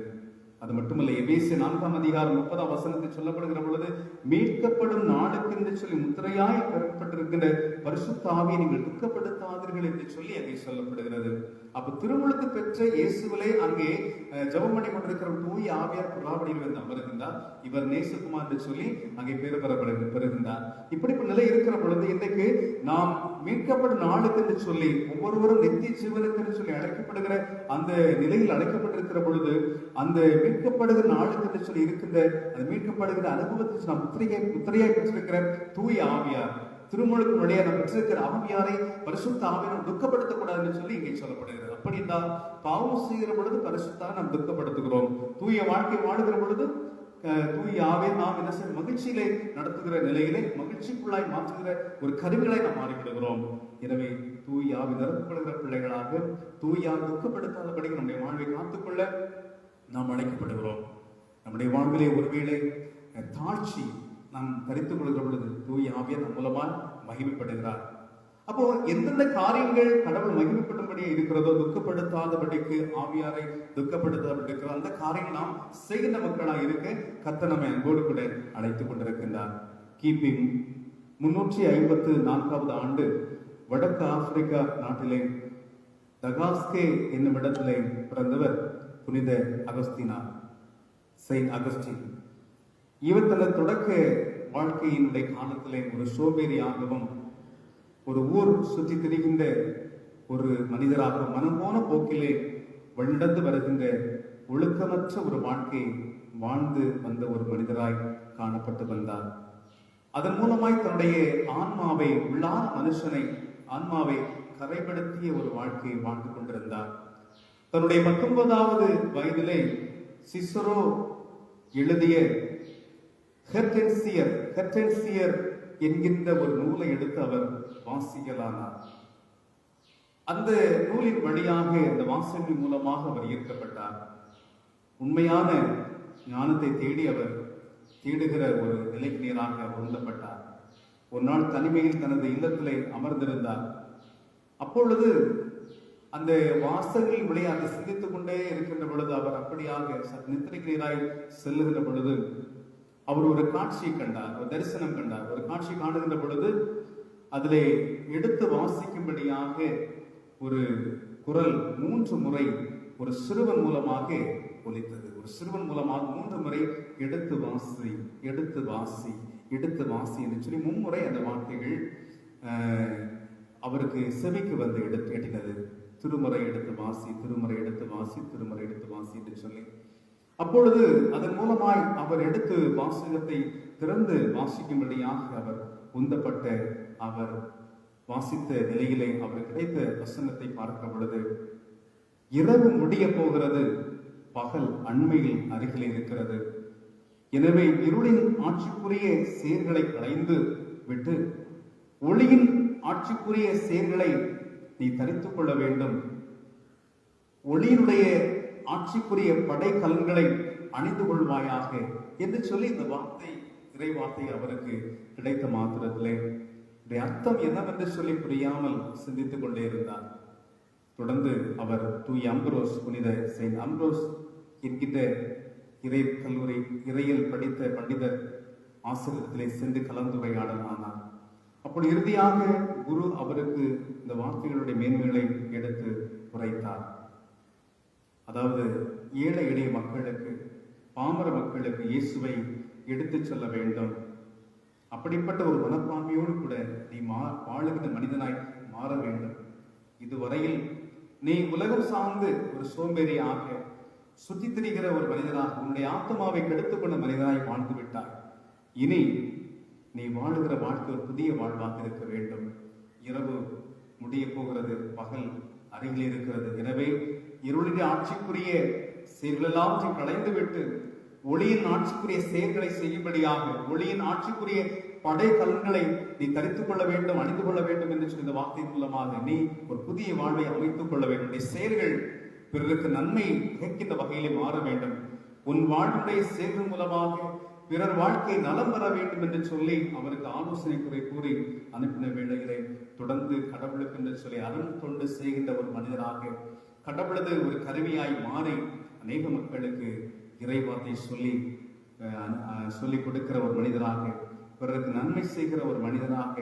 அது மட்டுமல்ல, எபேசியர் 4ஆம் அதிகாரம் 30ஆம் வசனத்தில் சொல்லப்படுகிற பொழுது, மீட்கப்படும் நாளுக்கு என்று சொல்லி முத்திரையாய் பெறப்பட்டிருக்கின்ற பரிசுத்த ஆவியை நீங்கள் துக்கப்படுத்தாதீர்கள் என்று சொல்லி அங்கே சொல்லப்படுகிறது. அப்ப திருமுழுக்கு பெற்ற இயேசுவிலே அங்கே ஜெபம் பண்ணி கொண்டிருக்கிற தூய ஆவியார் புறாவடியில் வந்து அமர்கின்றார். இவர் நேசகுமார் என்று சொல்லி அங்கே பேர் பெறுகின்றார். இப்படிப்பட்ட நிலை இருக்கிற பொழுது இன்றைக்கு நாம் மீட்கப்படும் நாளுக்கு என்று சொல்லி ஒவ்வொருவரும் நித்திய ஜீவனுக்கு என்று சொல்லி அழைக்கப்படுகிற அந்த நிலையில் அழைக்கப்பட்டிருக்கிற பொழுது, அந்த மீட்கப்படுகிற நாளுக்கு என்று சொல்லி இருக்கின்ற அந்த மீட்கப்படுகிற அனுபவத்தை நாம் முத்திரையாய் பெற்றிருக்கிற தூய ஆவியார், திருமுழுக்கு வழியாக நாம் பெற்றிருக்கிற ஆவியாரை, பரிசுத்த ஆவியை நாம் துக்கப்படுத்தக்கூடாது என்று சொல்லி இங்கே சொல்லப்படுகிறது. அப்படி என்றால் பாவம் செய்கிற பொழுது பரிசுத்தாக நாம் துக்கப்படுத்துகிறோம், தூய வாழ்க்கை வாழுகிற பொழுது தூய ஆவியை நாம் என்ன செய்ய மகிழ்ச்சியிலே நடத்துகிற நிலையிலே மகிழ்ச்சிக்குள்ளாய் மாற்றுகிற ஒரு கருவிகளை நாம் மாறிவிடுகிறோம். எனவே தூய ஆவி நிரப்பப்படுகிற பிள்ளைகளாக தூய ஆவி துக்கப்படுத்தாதபடி நம்முடைய வாழ்வை காத்துக்கொள்ள நாம் அழைக்கப்படுகிறோம். நம்முடைய வாழ்விலே ஒருவேளை தாழ்ச்சி நாம் தரித்துக் கொள்கிற பொழுது தூய ஆவியார் நம் மூலமாக மகிமைப்படுகிறார். அப்போ எந்தெந்த காரியங்கள் கடவுள் மகிமைப்படும்படியே இருக்கிறதோ, துக்கப்படுத்தாதபடிக்கு ஆவியாரை துக்கப்படுத்தாதபடிக்கு அந்த காரியங்கள் நாம் செய்கின்ற மக்களாக இருக்க கர்த்தர் நம்மை அன்போடு கூட அழைத்துக் கொண்டிருக்கின்றார். கிபி 354ஆவது ஆண்டு வடக்கு ஆப்பிரிக்கா நாட்டிலே தகாஸ்கே என்னும் இடத்திலே பிறந்தவர் புனித அகஸ்தீனார், செயின்ட் அகஸ்டின். இவர் தனது தொடக்க வாழ்க்கையினுடைய காலத்திலே ஒரு சோம்பேறியாகவும், ஒரு ஊர் சுற்றி திரிகின்ற ஒரு மனிதராக, மனம் போன போக்கிலே வழிநடந்து வருகின்ற ஒழுக்கமற்ற ஒரு வாழ்க்கை வாழ்ந்து வந்த ஒரு மனிதராய் காணப்பட்டு வந்தார். அதன் மூலமாய் தன்னுடைய ஆன்மாவை, உள்ளான மனுஷனை, ஆன்மாவை கரைப்படுத்திய ஒரு வாழ்க்கையை வாழ்ந்து கொண்டிருந்தார். தன்னுடைய 19வது வயதிலே சிசரோ எழுதிய ஹெர்டென்சியர் என்கின்ற ஒரு நூலை எடுத்து அவர் வாசிக்கலானார். அந்த நூலின் வழியாக, அந்த வாசகத்தின் மூலமாக அவர் ஈர்க்கப்பட்டார். உண்மையான ஞானத்தை தேடி அவர் தேடுகிற ஒரு நிலைக்கு நேராக உந்தப்பட்டார். ஒரு நாள் தனிமையில் தனது இல்லத்திலே அமர்ந்திருந்தார். அப்பொழுது அந்த வாசகங்களின் விளையாட்டு சிந்தித்துக் கொண்டே இருக்கின்ற பொழுது, அவர் அப்படியாக நித்திரைக்கு நேராய் செல்லுகின்ற பொழுது அவர் ஒரு காட்சியை கண்டார், ஒரு தரிசனம் கண்டார். ஒரு காட்சி காணுகின்ற பொழுது அதிலே எடுத்து வாசிக்கும்படியாக ஒரு குரல் 3 முறை ஒரு சிறுவன் மூலமாக ஒலித்தது. ஒரு சிறுவன் மூலமாக 3 முறை எடுத்து வாசி, எடுத்து வாசி, எடுத்து வாசி என்று சொல்லி 3 முறை அந்த வார்த்தைகள் அவருக்கு செவிக்கு வந்து எட்டினது. திருமுறை எடுத்து வாசி, திருமுறை எடுத்து வாசி, திருமுறை எடுத்து வாசி என்று சொல்லி, அப்பொழுது அதன் மூலமாய் அவர் எடுத்து வாசகத்தை திறந்து வாசிக்கும்படியாக அவர் உந்தப்பட்ட, அவர் வாசித்த நிலையிலே அவர் கிடைத்த வசனத்தை பார்க்கும் பொழுது, இரவு முடிய போகிறது, பகல் அண்மையில் அருகில் இருக்கிறது. எனவே இருளின் ஆட்சிக்குரிய செயல்களை களைந்து விட்டு ஒளியின் ஆட்சிக்குரிய செயல்களை நீ தரித்துக் கொள்ள வேண்டும். ஒளியினுடைய ஆட்சிக்குரிய படை கலன்களை அணிந்து கொள்வாயாக என்று சொல்லி இந்த வார்த்தை, இறை வார்த்தை அவருக்கு கிடைத்த மாத்திரத்திலே இதனுடைய அர்த்தம் என்னவென்று சொல்லி புரியாமல் சிந்தித்துக் கொண்டே இருந்தார். தொடர்ந்து அவர் தூய அம்ப்ரோஸ், புனித செயின்ட் அம்ப்ரோஸ் என்கின்ற இறை கல்லூரி இறையில் படித்த பண்டிதர் ஆசிரியத்திலே சென்று கலந்துரையாடல் ஆனார். அப்படி இறுதியாக குரு அவருக்கு இந்த வார்த்தைகளுடைய மேன்மைகளை எடுத்து உரைத்தார். அதாவது ஏழை எளிய மக்களுக்கு, பாமர மக்களுக்கு இயேசுவை எடுத்துச் சொல்ல வேண்டும். அப்படிப்பட்ட ஒரு மனப்பான்மையோடு கூட நீ வாழுகிற மனிதனாய் மாற வேண்டும். இதுவரையில் நீ உலகம் சார்ந்து ஒரு சோம்பேறியாக சுற்றி திரிகிற ஒரு மனிதனாக, உன்னுடைய ஆத்மாவை கெடுத்துக் கொண்ட மனிதனாய் வாழ்ந்து விட்டாய். இனி நீ வாழுகிற வாழ்க்கை ஒரு புதிய வாழ்வாக இருக்க வேண்டும். இரவு முடிய போகிறது, பகல் அருகில் இருக்கிறது. எனவே இருளின் ஆட்சிக்குரிய செயல்களெல்லாம் களைந்து விட்டு ஒளியின் ஆட்சிக்குரிய செயல்களை செய்யும்படியாக, ஒளியின் ஆட்சிக்குரிய படை கலன்களை நீ தரித்துக் கொள்ள வேண்டும், அணிந்து கொள்ள வேண்டும் என்று சொன்ன வார்த்தையின் மூலமாக நீ ஒரு புதிய வாழ்வை அமைத்துக் கொள்ள வேண்டும். செயல்கள் பிறருக்கு நன்மை கேட்கின்ற வகையிலே மாற வேண்டும். உன் வாழ்வுடைய செயல்கள் மூலமாக பிறர் வாழ்க்கை நலம் பெற வேண்டும் என்று சொல்லி அவருக்கு ஆலோசனை குறை கூறி அனுப்பின வேளையிலே தொடர்ந்து கடவுளுக்கு என்று சொல்லி அருள் தொண்டு செய்கின்ற ஒரு மனிதராக, கடவுளது ஒரு கருவியாய் மாறி அநேக மக்களுக்கு இறைவார்த்தை சொல்லி கொடுக்கிற ஒரு மனிதராக, பிறருக்கு நன்மை செய்கிற ஒரு மனிதராக,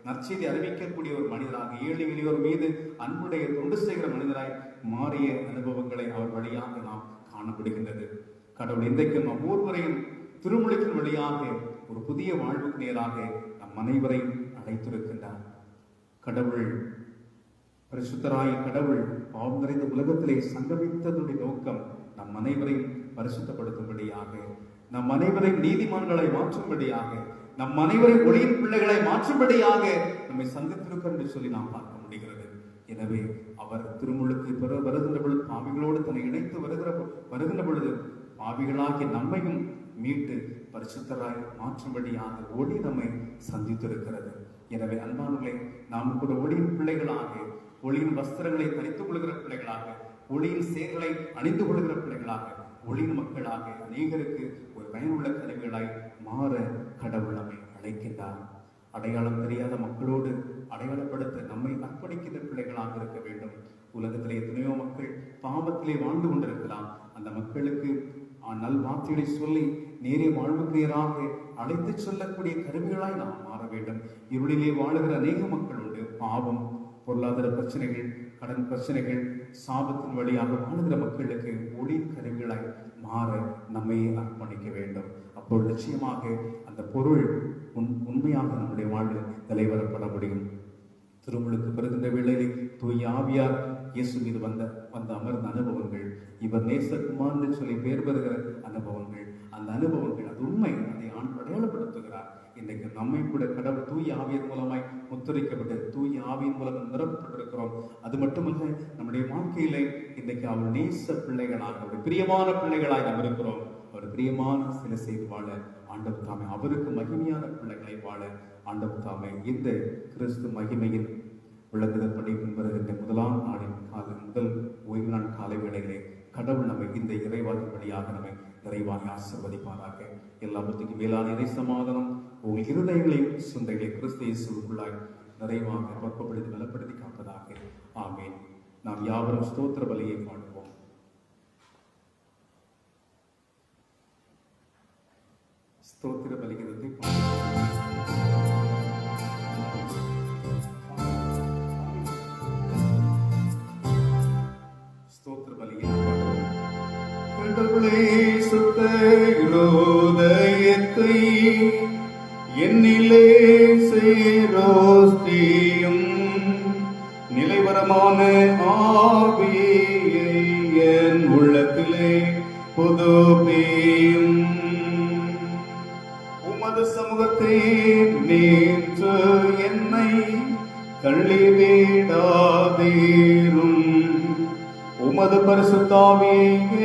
நற்செய்தி அறிவிக்கக்கூடிய ஒரு மனிதராக, ஏழை எளியோர் மீது அன்புடைய தொண்டு செய்கிற மனிதராய் மாறிய அனுபவங்களை அவர் வழியாக நாம் காணப்படுகின்றது. கடவுள் இன்றைக்கு நம் ஒவ்வொருவரையும் திருமுழுக்கின் வழியாக ஒரு புதிய வாழ்வுக்கு நேராக நம் அனைவரையும் அழைத்திருக்கின்றார். கடவுள் பரிசுத்தராய் கடவுள் பாவம் நிறைந்த உலகத்திலே சங்கமித்ததுடைய நோக்கம் நம் அனைவரையும் பரிசுத்தப்படுத்தும்படியாக, நம் அனைவரையும் நீதிமான்களை மாற்றும்படியாக, நம் அனைவரையும் ஒளியின் பிள்ளைகளை மாற்றும்படியாக நம்மை சந்தித்திருக்க என்று சொல்லி நாம் பார்க்க முடிகிறது. எனவே அவர் திருமுழுக்கு பெற வருகின்ற பொழுது, பாவிகளோடு தன்னை இணைத்து வருகின்ற பொழுது பாவிகளாகிய நம்மையும் மீட்டு பரிசுத்தராய் மாற்றும்படியாக ஒளி நம்மை சந்தித்திருக்கிறது. எனவே அன்பானவர்களே, நாம் கூட ஒளியின் பிள்ளைகளாக, ஒளியின் வஸ்திரங்களை தரித்துக் கொள்கிற பிள்ளைகளாக, ஒளியின் செயல்களை அணிந்து கொள்கிற பிள்ளைகளாக, ஒளியின் மக்களாக அநேகருக்கு ஒரு பயனுள்ள கருவிகளாய் மாற கடவுள் நம்மை அழைக்கின்றார். அடையாளம் தெரியாத மக்களோடு அடையாளப்படுத்த நம்மை அர்ப்பணிக்கின்ற பிள்ளைகளாக இருக்க வேண்டும். உலகத்திலே எத்தனையோ மக்கள் பாவத்திலே வாழ்ந்து கொண்டிருக்கலாம். அந்த மக்களுக்கு நல் வார்த்தைகளை சொல்லி நேரே வாழ்வுக்கு நேராக அழைத்து சொல்லக்கூடிய கருவிகளாய் நாம் மாற வேண்டும். இருளிலே வாழுகிற அநேக மக்கள் உண்டு. பாவம், பொருளாதார பிரச்சனைகள், கடன் பிரச்சனைகள், சாபத்தின் வழியாக வாழுகிற மக்களுக்கு ஒளியின் கருவிகளாய் மாற நம்மையே அர்ப்பணிக்க வேண்டும். அப்போது நிச்சயமாக அந்த பொருள் உண்மையாக நம்முடைய வாழ்வில் நிலைவரப்பட முடியும். திருமுழுக்கு பெறுகின்ற வேளையில் தூய ஆவியார் இயேசு மீது வந்த அமர்ந்த அனுபவங்கள், இவர் நேசகுமார் என்று சொல்லி பெயர் பெறுகிற அனுபவங்கள், அந்த அனுபவங்கள் அது உண்மை, அதை அடையாளப்படுத்துகிறார். இன்றைக்கு நம்மை கூட கடவுள் தூய ஆவியின் மூலமாய் முத்திரைக்கப்பட்டு தூய ஆவியின் மூலம் நிரப்பப்பட்டிருக்கிறோம். அது மட்டுமல்ல, நம்முடைய வாழ்க்கையிலே இன்றைக்கு அவர் நேச பிள்ளைகளாக, அவருடைய பிரியமான பிள்ளைகளாய் நாம் இருக்கிறோம். அவர் பிரியமான சில செய்து வாழ ஆண்டவர் தாமே, அவருக்கு மகிமையான பிள்ளைகளை வாழ ஆண்டவர் தாமே இந்த கிறிஸ்து மகிமையில் விளங்குதல் பணி பின்பறுகின்ற முதலாம் நாளின் முதல் ஓய்வு நாள் காலை வேளையிலே கடவுள் நம்மை இந்த இறைவாக்கின் வழியாக நம்மை நிறைவாக ஆசீர்வதிப்பாராக. எல்லாவற்றுக்கும் மேலான இறை சமாதானம் உங்கள் இருதயங்களையும் சிந்தைகளை கிறிஸ்து இயேசுவுக்குள்ளாய் நிறைவாக பக்குவப்படுத்தி நலப்படுத்தி காப்பதாக. ஆமேன். நாம் யாவரும் ஸ்தோத்திர பலியை பாடுவோம். ஸ்தோத்திர பலிகீதத்தை ஸ்தோத்திர பலியை பாடுவோம். கடவுளே, சுத்த இருதயத்தை என்னிலே சேரோஸ்தியும் நிலைவரமான ஆவியை என் உள்ளத்திலே புதுப்பியும். உமது சமூகத்தை நேற்று என்னை தள்ளிவிடாதீரும். உமது பரிசுத்தாவியில்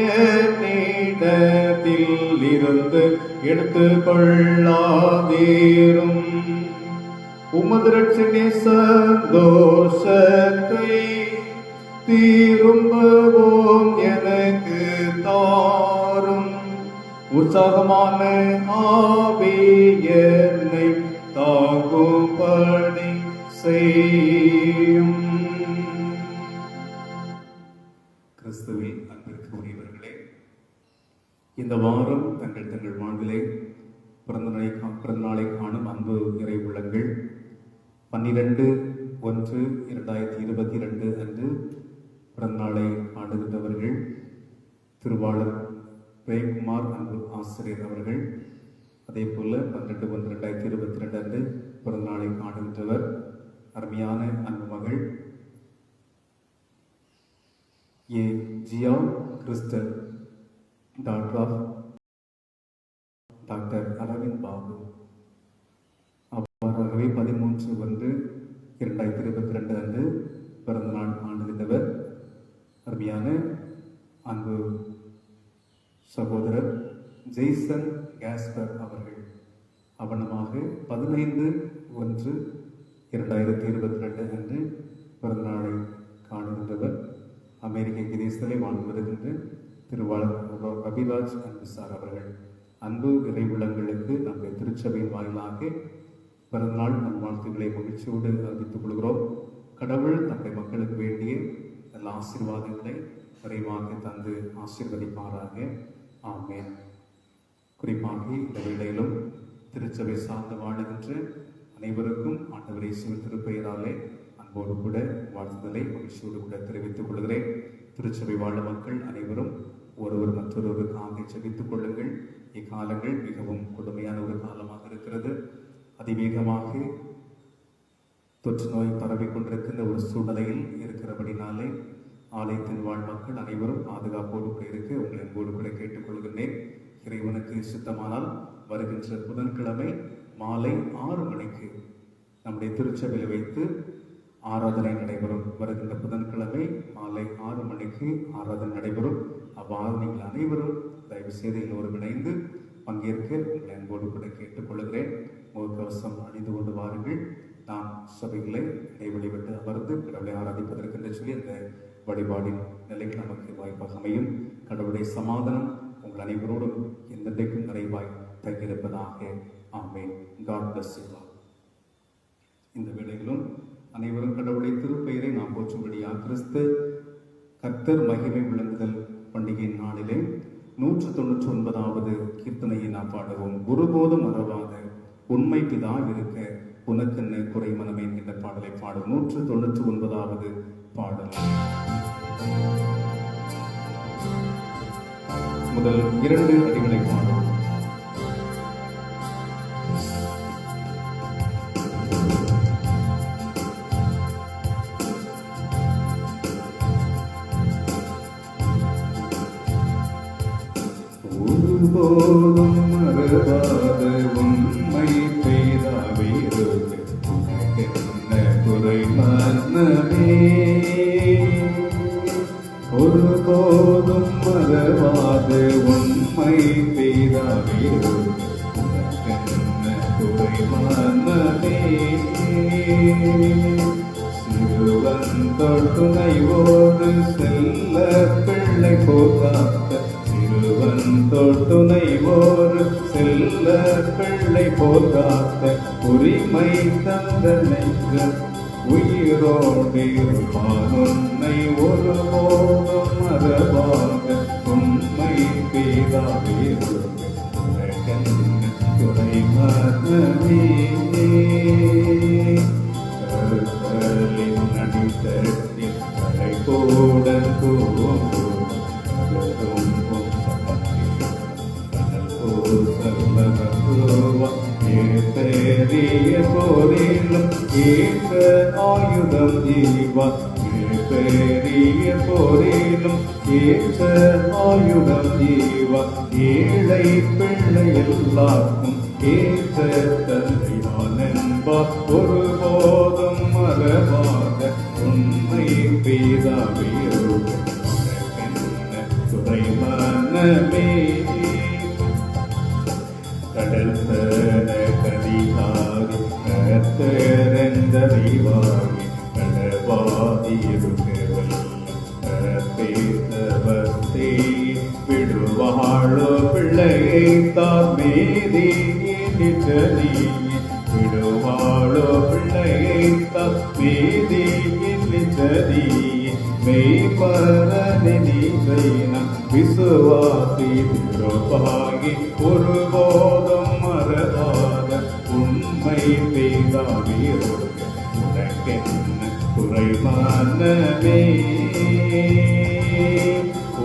இருந்து எடுத்துக் கொள்ளாதீரும். உமது இரட்சணிய சந்தோஷத்தை திரும்பவும் எனக்கு தாரும். உற்சாகமான ஆவி என்னை ஆகும்படி செய்யும். கிறிஸ்துவில் அன்பிற்கு உரியவர்களே, இந்த வாரம் தங்கள் தங்கள் வாழ்விலே பிறந்தநாளை காணும் அன்பு இறை உள்ளங்கள் 12/1/2022 அன்று பிறந்தநாளை காணுகின்றவர்கள் திருவாளர் பிரேம்குமார் அன்பு ஆசிரியர் அவர்கள், அதே போல 12/1/2022 அன்று பிறந்தநாளை காணுகின்றவர் அருமையான அன்பு மகள் A Jiya Crystal, doctor of doctor Aravind Babu. அவ்வாறாகவே 13/1/2022 அன்று பிறந்தநாள் ஆண்டுகின்றவர் அருமையான அன்பு சகோதரர் ஜெய்சன் கேஸ்பர் அவர்கள். அவனமாக 15/1/2022 அன்று பிறந்தநாளை காணுகின்றவர் அமெரிக்க கிரேசலை வாழ்ந்து வருகின்ற திருவாளர் ரவிராஜ் அன்புசார் அவர்கள். அன்பு இறை உள்ளங்களுக்கு நம்முடைய திருச்சபையின் வாயிலாக பிறந்தநாள் நல்வாழ்த்துக்களை மகிழ்ச்சியோடு அறிவித்துக் கொள்கிறோம். கடவுள் நம்முடைய மக்களுக்கு வேண்டிய நல்ல ஆசீர்வாதங்களை விரைவாக தந்து ஆசீர்வதிப்பாராக. ஆமென். குறிப்பாக இந்த வேளையிலும் திருச்சபை சார்ந்து வாழுகின்ற அனைவருக்கும் ஆண்டவர் இயேசுவின் திருப்பெயராலே அன்போடு கூட வாழ்த்துதலை மகிழ்ச்சியோடு கூட தெரிவித்துக் கொள்கிறேன். திருச்சபை வாழும் மக்கள் அனைவரும் ஒருவர் மற்றொருவருக்காக ஜெபித்துக் கொள்ளுங்கள். இக்காலங்கள் மிகவும் கொடுமையான ஒரு காலமாக இருக்கிறது. அதிவேகமாக தொற்று நோய் பரவிக் கொண்டிருக்கின்ற ஒரு சூழ்நிலையில் இருக்கிறபடினாலே ஆலயத்தின் வாழ் மக்கள் அனைவரும் பாதுகாப்போடு கூட இருக்க உங்களை அன்போடு கூட கேட்டுக்கொள்கின்றேன். இறைவனுக்கு சித்தமானால் வருகின்ற புதன்கிழமை மாலை 6 மணிக்கு நம்முடைய திருச்சபையில் வைத்து ஆராதனை நடைபெறும். வருகின்ற புதன்கிழமை மாலை 6 மணிக்கு ஆராதனை நடைபெறும். அவ்வாறு நீங்கள் அனைவரும் தயவு செய்து எல்லோரும் இணைந்து பங்கேற்க உங்களை அன்போடு கூட கேட்டுக்கொள்கிறேன். முகக்கவசம் அணிந்து கொண்டு வாருங்கள். நாம் சபைகளை இடைவெளி விட்டு அமர்ந்து கடவுளை ஆராதிப்பதற்கு என்று சொல்லி அந்த வழிபாடின் நிலைக்கு நமக்கு வாய்ப்பாக அமையும். கடவுளுடைய சமாதானம் உங்கள் அனைவரோடும் எந்தெண்டைக்கும் நிறைவாய் தங்கியிருப்பதாக. ஆமென். God bless you all. இந்த வேளையிலும் அனைவரும் கடவுளுடைய திருப்பெயரை நாம் போற்றும்படியாக கிறிஸ்து கர்த்தர் மகிமை விளங்குதல் பண்டிகையின் நாளிலே 199வது கீர்த்தனையை நாம் பாடுவோம். ஒருபோதும் மறவாத உண்மை பிதா இருக்க உனக்கென்ன குறை மனமே என்கின்ற பாடலை பாடும். 199வது பாடல். முதல் 2 அடிகளை பாடும். ஒருபோதும் மறவாத உண்மை பெய்தாவிருக்கு உனக்கென்ன குறை மனமே. ஒருபோதும் மறவாத உண்மை பெய்தாவிருக்கு உனக்கென்ன குறை மனமே. சிறுவன் தொட்டுணைவோடு செல்ல பிள்ளை போகாத்த தொட்டுணைவோர் செல்ல பிள்ளை போகாத்த உரிமை தந்தனைக்கு உயிரோடு உன்னை ஒருபோதும் மறவாக உண்மை பேதாவிருக்க துணை மனமே. கருத்தலின் அடித்தட்டில் கரை கூட பெரிய போரிலும் ஏற்ற ஆயுதம் ஜீவா. பெரிய போரிலும் ஏற்ற ஆயுதம் ஜீவா. ஏழை பிள்ளை எல்லாருக்கும் ஏற்ற தந்தையான் என்பார். ஒருபோதும் மறவாத உண்மை பேதாவியருக்க துறை மனமே. கடல் தர கதிகாரி கத்தரந்தறிவாகி கடவாதியிருக்கவல்ல பேசவர்த்தே விடுவாழோ பிள்ளையை தார் மீதி விடுவாழோ விசுவாசி திருப்பாகி ஒருபோதும் மறவாத உண்மை பேதாவீரோடு உனக்கென்ன குறைவானவே.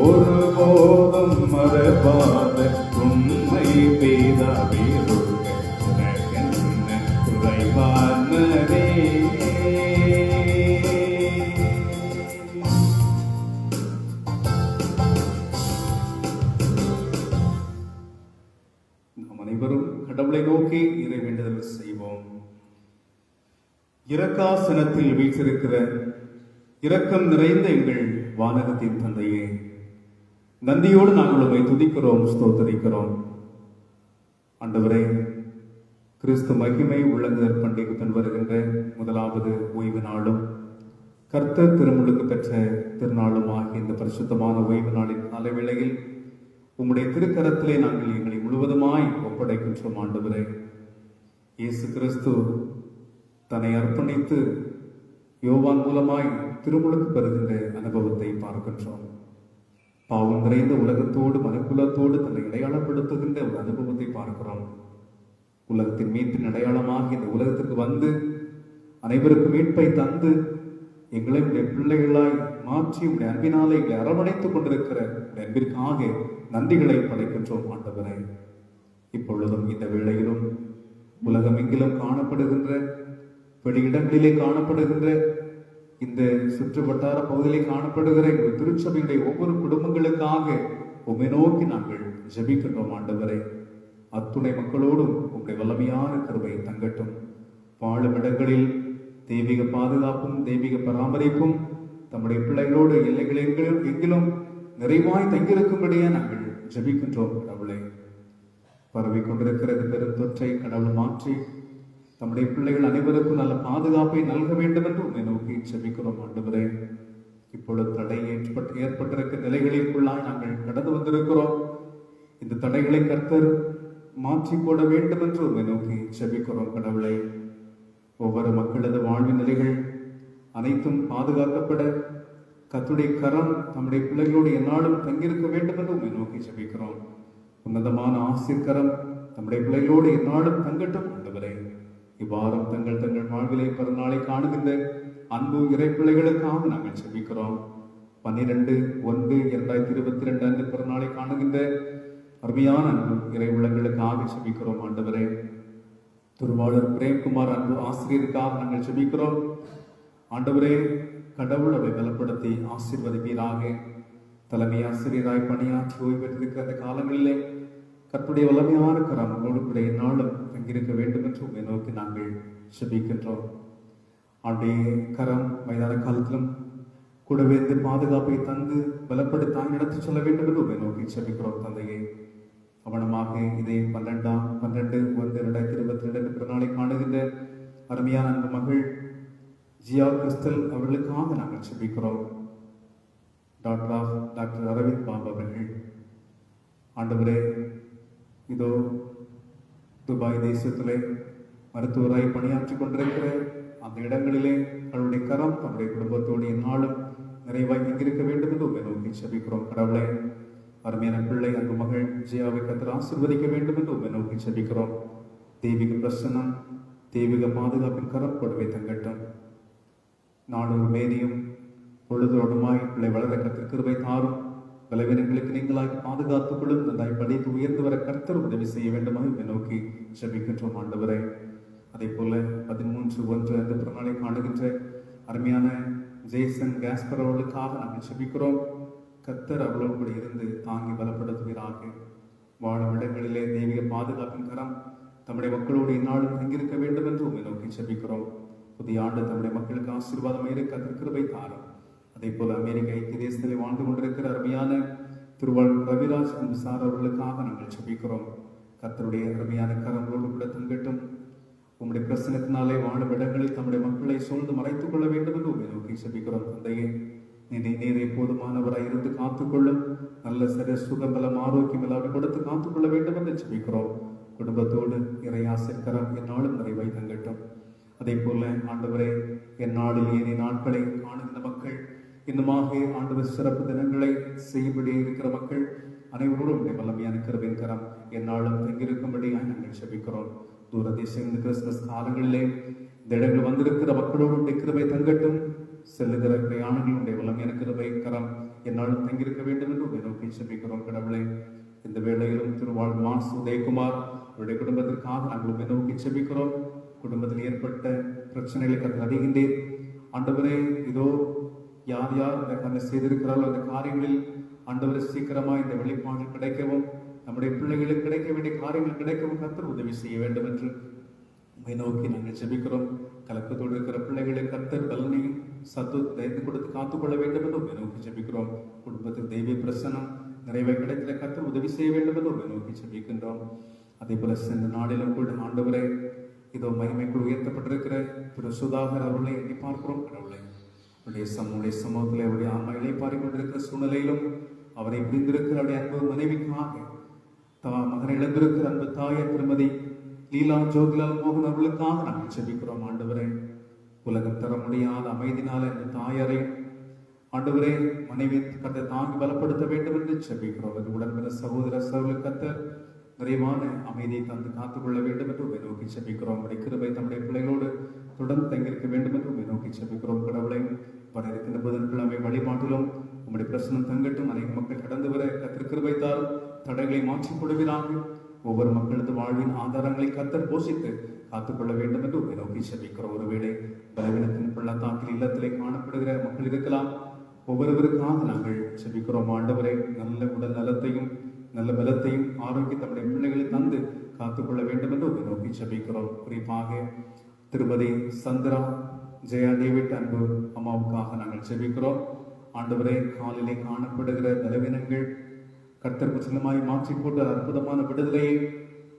ஒருபோதும் மறவாத உண்மை பேதாவீரோடு உனக்கென்ன குறைவானவே. கடவுளை நோக்கி இறை வேண்டுதல் செய்வோம். இரக்காசனத்தில் வீற்றிருக்கிற இரக்கம் நிறைந்த எங்கள் வானகத்தின் தந்தையே, நந்தியோடு நாங்கள் உம்மை துதிக்கிறோம், ஸ்தோத்தரிக்கிறோம். ஆண்டவரே, கிறிஸ்து மகிமை உள்ளங்கர் பண்டிகைக்கு வருகின்ற முதலாவது ஓய்வு நாளும் கர்த்தர் திருமுழுக்கு பெற்ற திருநாளும் ஆகிய இந்த பரிசுத்தமான ஓய்வு நாளின் காலவேளையில் உம்முடைய திருக்கரத்திலே நாங்கள் எங்களை முழுவதுமாய் ஒப்படைக்கின்றோம். ஆண்டவரே, இயேசு கிறிஸ்து தன்னை அர்ப்பணித்து யோவான் மூலமாய் திருமுழுக்கு பெறுகின்ற அனுபவத்தை பார்க்கின்றோம். பாவம் நிறைந்த உலகத்தோடு மனுக்குலத்தோடு தன்னை அடையாளப்படுத்துகின்ற ஒரு அனுபவத்தை பார்க்கிறோம். உலகத்தின் மீட்பின் அடையாளமாக இந்த உலகத்திற்கு வந்து அனைவருக்கும் மீட்பை தந்து எங்களை உடைய பிள்ளைகளாய் மாற்றி உடைய அன்பினாலே எங்களை அரவணைத்துக் கொண்டிருக்கிற அன்பிற்காக நன்றிகளை படைக்கின்றோம். ஆண்டவரே, இப்பொழுதும் இந்த வேளையிலும் உலகம் எங்கிலும் காணப்படுகின்ற வெளியிடங்களிலே காணப்படுகின்ற இந்த சுற்று வட்டார பகுதியிலே காணப்படுகிற எங்கள் திருச்சபையுடைய ஒவ்வொரு குடும்பங்களுக்காக உம்மை நோக்கி நாங்கள் ஜெபிக்கின்றோம். ஆண்டவரே, அத்துணை மக்களோடும் உங்களுடைய வல்லமையான கிருபை தங்கட்டும். வாழும் இடங்களில் தெய்வீக பாதுகாப்பும் தெய்வீக பராமரிப்பும் தம்முடைய பிள்ளைகளோடு எல்லைகள் எங்கிலும் நிறைவாய் தங்கியிருக்கும்படியே நாங்கள் ஜெபிக்கின்றோம். கடவுளை, பரவி கொண்டிருக்கிறது பெரும் தொற்றை கடவுள் மாற்றி தம்முடைய பிள்ளைகள் அனைவருக்கும் நல்ல பாதுகாப்பை நல்க வேண்டும் என்று உண்மை நோக்கி ஜெபிக்கிறோம். ஆண்டவரே, இப்பொழுது தடை ஏற்பட்டிருக்கிற நிலைகளுக்குள்ளாய் நாங்கள் கடந்து வந்திருக்கிறோம். இந்த தடைகளை கர்த்தர் மாற்றிக்கொள்ள வேண்டும் என்று உண்மை நோக்கி ஜெபிக்கிறோம். கடவுளை, ஒவ்வொரு மக்களது வாழ்வின் நிலைகள் அனைத்தும் பாதுகாக்கப்பட கர்த்தருடைய கரம் நம்முடைய பிள்ளைகளோடு எந்நாளும் தங்கியிருக்க வேண்டும் என்று உம்மை நோக்கி ஜெபிக்கிறோம். உன்னதமான ஆசீர்கரம் நம்முடைய பிள்ளைகளோடு எந்நாளும் தங்கட்டும். ஆண்டவரே, இவ்வாறும் தங்கள் தங்கள் வாழ்விலை பிறநாளை காணுகின்ற அன்பு இறை பிள்ளைகளுக்காக நாங்கள் ஜெபிக்கிறோம். 12/1/2022 அன்று பிறநாளை காணுகின்ற அருமையான அன்பு இறை உள்ளங்களுக்காக ஜெபிக்கிறோம். ஆண்டவரே, திருவாளர் பிரேம்குமார் அன்பு ஆசிரியருக்காக நாங்கள் ஜெபிக்கிறோம். ஆண்டவரே, கடவுள் அவரை பலப்படுத்தி ஆசீர்வதிப்பீராக. தலைமை ஆசிரியராய் பணியாற்றி ஓய்வு பெற்றிருக்கிற அந்த காலங்களிலே கர்த்தருடைய வல்லமையான கரம் அவர்களுடைய நாளும் தங்கியிருக்க வேண்டும் என்று உண்மை நோக்கி நாங்கள் ஜெபிக்கின்றோம். அவருடைய கரம் வயதான காலத்திலும் கூடவே இந்த பாதுகாப்பை தந்து பலப்படுத்தி நடத்தி செல்ல வேண்டும் என்று உண்மை நோக்கி ஜெபிக்கிறோம். தந்தையை கவனமாக இதை 12/1/2022 பிறநாளை காணுகின்ற அருமையான அன்பு மகள் ஜியா கிறிஸ்டல் அவர்களுக்காக நாங்கள் ஜெபிக்கிறோம். டாக்டர் அரவிந்த் பாபு அவர்கள், ஆண்டவரே, இதோ துபாய் தேசத்திலே மருத்துவராய் பணியாற்றி கொண்டிருக்கிற அந்த இடங்களிலே அவருடைய கரம் அவருடைய குடும்பத்தோடு எந்நாளும் நிறைவாய் தங்கியிருக்க வேண்டும் என்று உண்மை நோக்கி ஜெபிக்கிறோம். கடவுளை, அருமையான பிள்ளை அன்பு மகள் ஜியாவை கர்த்தர் ஆசீர்வதிக்க வேண்டும் என்று உண்மை நோக்கி ஜெபிக்கிறோம். தெய்வீக பிரசன்னம் தெய்வீக பாதுகாப்பின் கரம் கொடுவை தங்கட்டும். நானூறு மேனியும் பொழுதோடுமாய் பிள்ளை வளர கர்த்தர் கிருபை தாரும். பலவீனங்களுக்கு நீங்களாக பாதுகாத்துக் கொள்ளும். நன்றாய் படித்து உயர்ந்து வர கர்த்தர் உதவி செய்ய வேண்டுமாக இதை நோக்கி ஜெபிக்கின்றோம். ஆண்டவரே, அதே போல 13/1 அன்று பிறநாளை காணுகின்ற அருமையான ஜேசன் கேஸ்பர் அவர்களுக்காக நாங்கள் ஜெபிக்கிறோம். கர்த்தர் அவளோடு கூட இருந்து தாங்கி பலப்படுத்துவீராக. வாழும் இடங்களிலே தெய்வீக பாதுகாப்பின் கரம் தம்முடைய மக்களோடு இந்நாளும் தங்கியிருக்க வேண்டும் என்று உண்மை நோக்கி ஜெபிக்கிறோம். புதிய ஆண்டு தம்முடைய மக்களுக்கு ஆசீர்வாதமாக இருக்க கிருபை தாரும். அதே போல அமெரிக்க ஐக்கிய தேசத்தில் வாழ்ந்து கொண்டிருக்கிற அருமையான திருவாளர் ரவிராஜ் அன்பு சார் அவர்களுக்காக நாங்கள் ஜெபிக்கிறோம். கர்த்தருடைய அருமையான கரங்களோடு கூட தங்கட்டும். உம்முடைய பிரசனத்தினாலே வாழும் இடங்களில் தம்முடைய மக்களை சூழ்ந்து மறைத்துக் கொள்ள வேண்டும் என்று உண்மை நோக்கி ஜெபிக்கிறோம். தந்தையே, நீரை போதுமானவராய் இருந்து காத்துக்கொள்ளும். நல்ல சரி சுகபலம் ஆரோக்கியம் எல்லாரும் கொடுத்து காத்துக்கொள்ள வேண்டும் என்று ஜெபிக்கிறோம். குடும்பத்தோடு இறை ஆசீர்கரம் எந்நாளும் நிறைவாய் தங்கட்டும். அதே போல ஆண்டவரே, எந்நாளில் ஏனைய நாட்களை காணுகின்ற மக்கள் இன்னுமாக ஆண்டவர் சிறப்பு தினங்களை செய்யும்படி இருக்கிற மக்கள் அனைவரோடும் வல்லமையான கிருபையின் கரம் எந்நாளும் தங்கியிருக்கும்படி நாங்கள் செபிக்கிறோம். தூர தேசம் கிறிஸ்துமஸ் காலங்களிலே இந்த இடங்கள் வந்திருக்கிற மக்களோடு கிருபை தங்கட்டும். செல்லுகிற பிரயாணங்களுடைய வல்லமையான கிருபை கரம் எந்நாளும் தங்கியிருக்க வேண்டும் என்று நோக்கி செபிக்கிறோம். கடவுளை இந்த வேளையிலும் திருவாழ் மாஸ் உதயகுமார் அவருடைய குடும்பத்திற்காக நாங்கள் நோக்கி செபிக்கிறோம். குடும்பத்தில் ஏற்பட்ட பிரச்சனைகளுக்கு அறிகின்றேன். ஆண்டவரே, இதோ யார் யார் இந்த செய்திருக்கிறார்கள் அந்த காரியங்களில் ஆண்டவரை சீக்கிரமாக இந்த வெளிப்பாடு கிடைக்கவும், நம்முடைய பிள்ளைகளுக்கு கிடைக்க வேண்டிய காரியங்கள் கிடைக்கவும் கர்த்தர் உதவி செய்ய வேண்டும் என்று உண்மை நோக்கி நாங்கள் ஜெபிக்கிறோம். கலக்கத்தோடு இருக்கிற பிள்ளைகளுக்கு கர்த்தர் பலனையும் சத்து தைத்து கொடுத்து காத்துக்கொள்ள வேண்டும் என்று உண்மை நோக்கி ஜெபிக்கிறோம். குடும்பத்தில் தெய்வ பிரசனம் நிறைவை கிடைத்த கர்த்தர் உதவி செய்ய வேண்டும் என்று உண்மை நோக்கி ஜெபிக்கின்றோம். அதே போல சென்ற நாளிலும் கூட ஆண்டவரை இதோ மகிமைக்குள் உயர்த்தப்பட்டிருக்கிற திரு சுதாகர் அவர்களை எண்ணி பார்க்கிறோம். கடவுளை அவருடைய சமூகத்தில் அவருடைய ஆன்மைகளை பாடிக்கொண்டிருக்கிற சூழ்நிலையிலும் அவரை பிரிந்திருக்கிற அவருடைய அன்பு மனைவிக்காக மகனை இழந்திருக்கிற அன்பு தாயார் திருமதி லீலா ஜோதிலால் மோகன் அவர்களுக்காக நாங்கள் செபிக்கிறோம். ஆண்டவரை உலகம் தர முடியாத அமைதினால அந்த தாயாரை ஆண்டவரே மனைவி கத்தை தாங்கி பலப்படுத்த வேண்டும் என்று செபிக்கிறோம். அது உடன்பிற சகோதர சகோதர கத்தர் நிறைவான அமைதியை தந்து காத்துக்கொள்ள வேண்டும் என்று நோக்கி செபிக்கிறோம். நம்முடைய கிருபை தம்முடைய பிள்ளைகளோடு தொடர்ந்து தங்கியிருக்க வேண்டும் என்று நோக்கி செபிக்கிறோம். கடவுளை வர இருக்கின்ற புதன்கிழமை வழிபாட்டிலும் உங்களுடைய பிரசனம் தங்கட்டும். அனைத்து மக்கள் கடந்து வர கத்தர் கிருபை தாரும் தடைகளை மாற்றிக் கொள்கிறார்கள். ஒவ்வொரு மக்களது வாழ்வின் ஆதாரங்களை கத்தர் போஷித்து காத்துக்கொள்ள வேண்டும் என்று நோக்கி செபிக்கிறோம். ஒருவேளை பலவீனத்தின் பள்ளத்தாக்கில் இல்லத்திலே காணப்படுகிற மக்கள் இருக்கலாம். ஒவ்வொருவருக்காக நாங்கள் செபிக்கிறோம். ஆண்டவரை நல்ல உடல் நலத்தையும் நல்ல பலத்தையும் ஆரோக்கிய தம்முடைய பிள்ளைகளை தந்து காத்துக்கொள்ள வேண்டும் என்று நோக்கி செபிக்கிறோம். குறிப்பாக திருமதி சந்திரா ஜெயா டேவிட் அன்பு அம்மாவுக்காக நாங்கள் செபிக்கிறோம். ஆண்டவரை காலிலே காணப்படுகிற பலவீனங்கள் கர்த்தர் சின்னமாய் மாற்றி போட்டு அற்புதமான விடுதலையை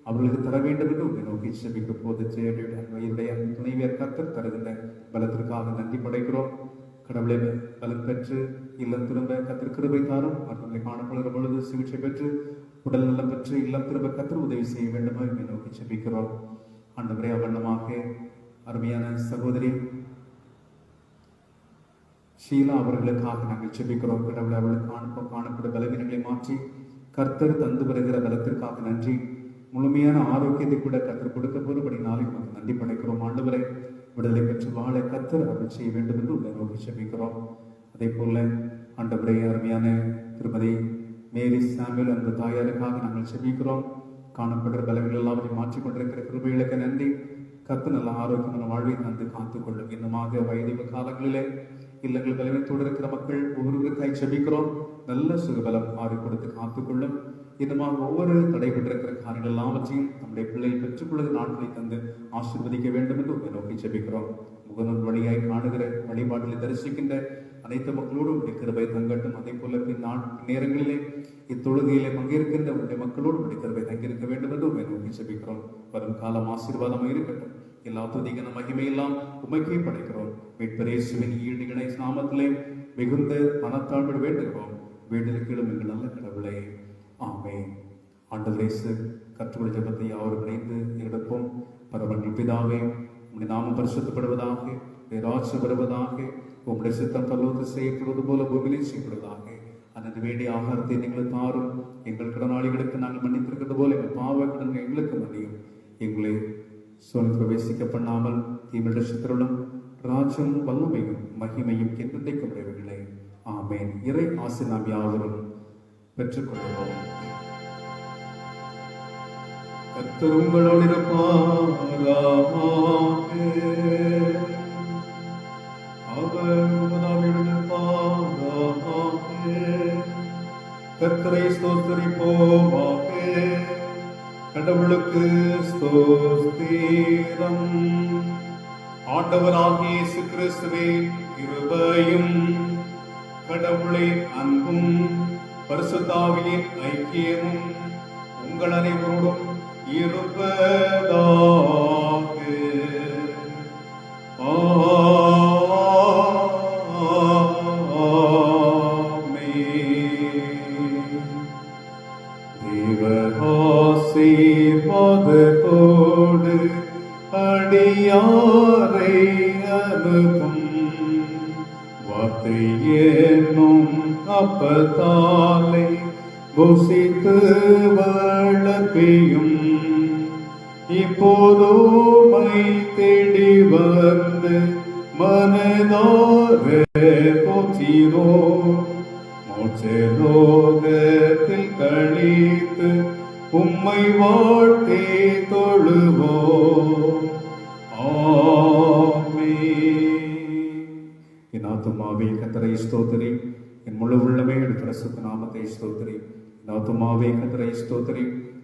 அவர்களுக்கு தர வேண்டும் என்று நோக்கி செபிக்க போது ஜெயா டேவிட் அன்பையுடைய துணைவியர் கர்த்தர் தருகின்ற பலத்திற்காக நன்றி படைக்கிறோம். கடவுளை பலன் பெற்று இல்லம் திரும்ப கத்தர் கிருபை தாரும். மற்றவர்களை காணப்படுகிற பொழுது சிகிச்சை பெற்று உடல் நலம் பெற்று இல்லம் திரும்ப கத்தர் உதவி செய்ய வேண்டுமா என்று நோக்கி செபிக்கிறோம். ஆண்டவரே அவண்ணமாக அருமையான சகோதரி ஷீலா அவர்களுக்காக நாங்கள் செபிக்கிறோம். கடவுளை அவளுக்கு காணப்படும் பலவீனங்களை மாற்றி கர்த்தர் தந்து வருகிற பலத்திற்காக நன்றி. முழுமையான ஆரோக்கியத்தை கூட கர்த்தர் கொடுக்க போதுபடி நாளை நமக்கு நன்றி படைக்கிறோம். ஆண்டவரை விடுதலை பெற்று வாழ கர்த்தர் அருள் செய்ய வேண்டும் என்று உங்களை நோக்கி செபிக்கிறோம். அதே போல ஆண்டவரை அருமையான திருமதி மேரி சாமுவேல் அந்த தாயாருக்காக நாங்கள் செபிக்கிறோம். காணப்படுகிற பலவீனங்கள் எல்லாவற்றையும் மாற்றிக்கொண்டிருக்கிற கிருபைகளுக்கு நன்றி. கர்த்தர் நல்ல ஆரோக்கியமான வாழ்வை தந்து காத்துக்கொள்ளும். இன்னமாக வயதிவு காலங்களிலே இல்லங்கள் பலவீனத்தோடு இருக்கிற மக்கள் ஒவ்வொருவருக்காய் செபிக்கிறோம். நல்ல சுகபலம் ஆறு கொடுத்து காத்துக்கொள்ளும். இன்னமாக ஒவ்வொரு தடைபட்டிருக்கிற காரியங்கள் எல்லாவற்றையும் நம்முடைய பிள்ளைகள் பெற்றுக்கொள்ளுகிற நாட்களை தந்து ஆசீர்வதிக்க வேண்டும் என்று உங்களை நோக்கி செபிக்கிறோம். முகநூல் வழியாய் காணுகிற வழிபாடுகளை தரிசிக்கின்ற அனைத்து மக்களோடு உடைய கிருபை தங்கட்டும். அதே போல நேரங்களிலே இத்தொழுகையிலே பங்கேற்கின்ற உடைய மக்களோடு உடைய கிருபை தங்கியிருக்க வேண்டும் என்று உங்களை நோக்கி செபிக்கிறோம். வரும் காலம் ஆசீர்வாதமாக இருக்கட்டும். எல்லா துதிகன மகிமையெல்லாம் உமைக்கே படைக்கிறோம். மீட்பரேசுவின் ஈடு இணை நாமத்திலே மிகுந்த மனத்தாழ்வு வேண்டுகிறோம். வேண்டலுக்கிடும் எங்கள் நல்ல கடவுளே, ஆமென். ஆண்டவரே கற்றுக்கொள்ள ஜெபத்தை யாவரும் இணைந்து எடுப்போம். பரமன் பிதாவே, உம்முடைய நாமம் பரிசுத்தப்படுவதாக, உம்முடைய ராஜ்யம் வருவதாக, உம்முடைய சித்தம் பரலோகத்தில் செய்யப்படுவது போல பூமியிலே செய்யப்படுவதாக. அன்றைய வேண்டிய ஆகாரத்தை நீங்கள் தாரும். எங்கள் கடனாளிகளுக்கு நாங்கள் மன்னித்திருக்கிறது போல எங்கள் பாவ கடன்கள் எங்களுக்கு மன்னியும். எங்களை சோழ பிரவேசிக்க பண்ணாமல் தீமிட சித்திரலும் ராஜ்யம் வல்லமையும் மகிமையும் என்றென்றைக்கும் உடையவர்களே, ஆமென். இறை ஆசை நாம் யாவரும் பெற்றுக்கொள்வோம். கர்த்தர் உங்களோடு இருப்பாராக. அவர் உமதாவியுடன் இருப்பாராக. கர்த்தரை ஸ்தோத்திரிப்போமாக. கடவுளுக்கு ஸ்தோத்திரம். ஆண்டவராகிய இயேசு கிறிஸ்துவின் கிருபையும் கடவுளின் அன்பும் பரிசுத்த ஐக்கியமும் உங்கள் அனைவரோடும் இருப்பதாக. தேவஆசீர்வாதத்தோடு அடியாரை அனுப்பும் வார்த்தை அது என்னும் அப்பத்தாலே புசித்து வளர்ப்பியும் இப்போதுமை தேடி வந்து மனதார போற்றிரோ மோட்சலோகத்தில் கழித்து உம்மை வாழ்த்தே தொழுவோ. என் ஆத்துமாவே கர்த்தரை ஸ்தோத்திரி, என் முழு உள்ளமே பரிசுத்த நாமத்தை ஸ்தோத்திரி. என் ஆத்துமாவே கர்த்தரை ஸ்தோத்திரி,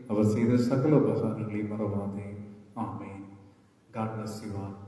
அவர் செய்த சகல உபகாரங்களை மறவாதே. ஆமென். God bless you all.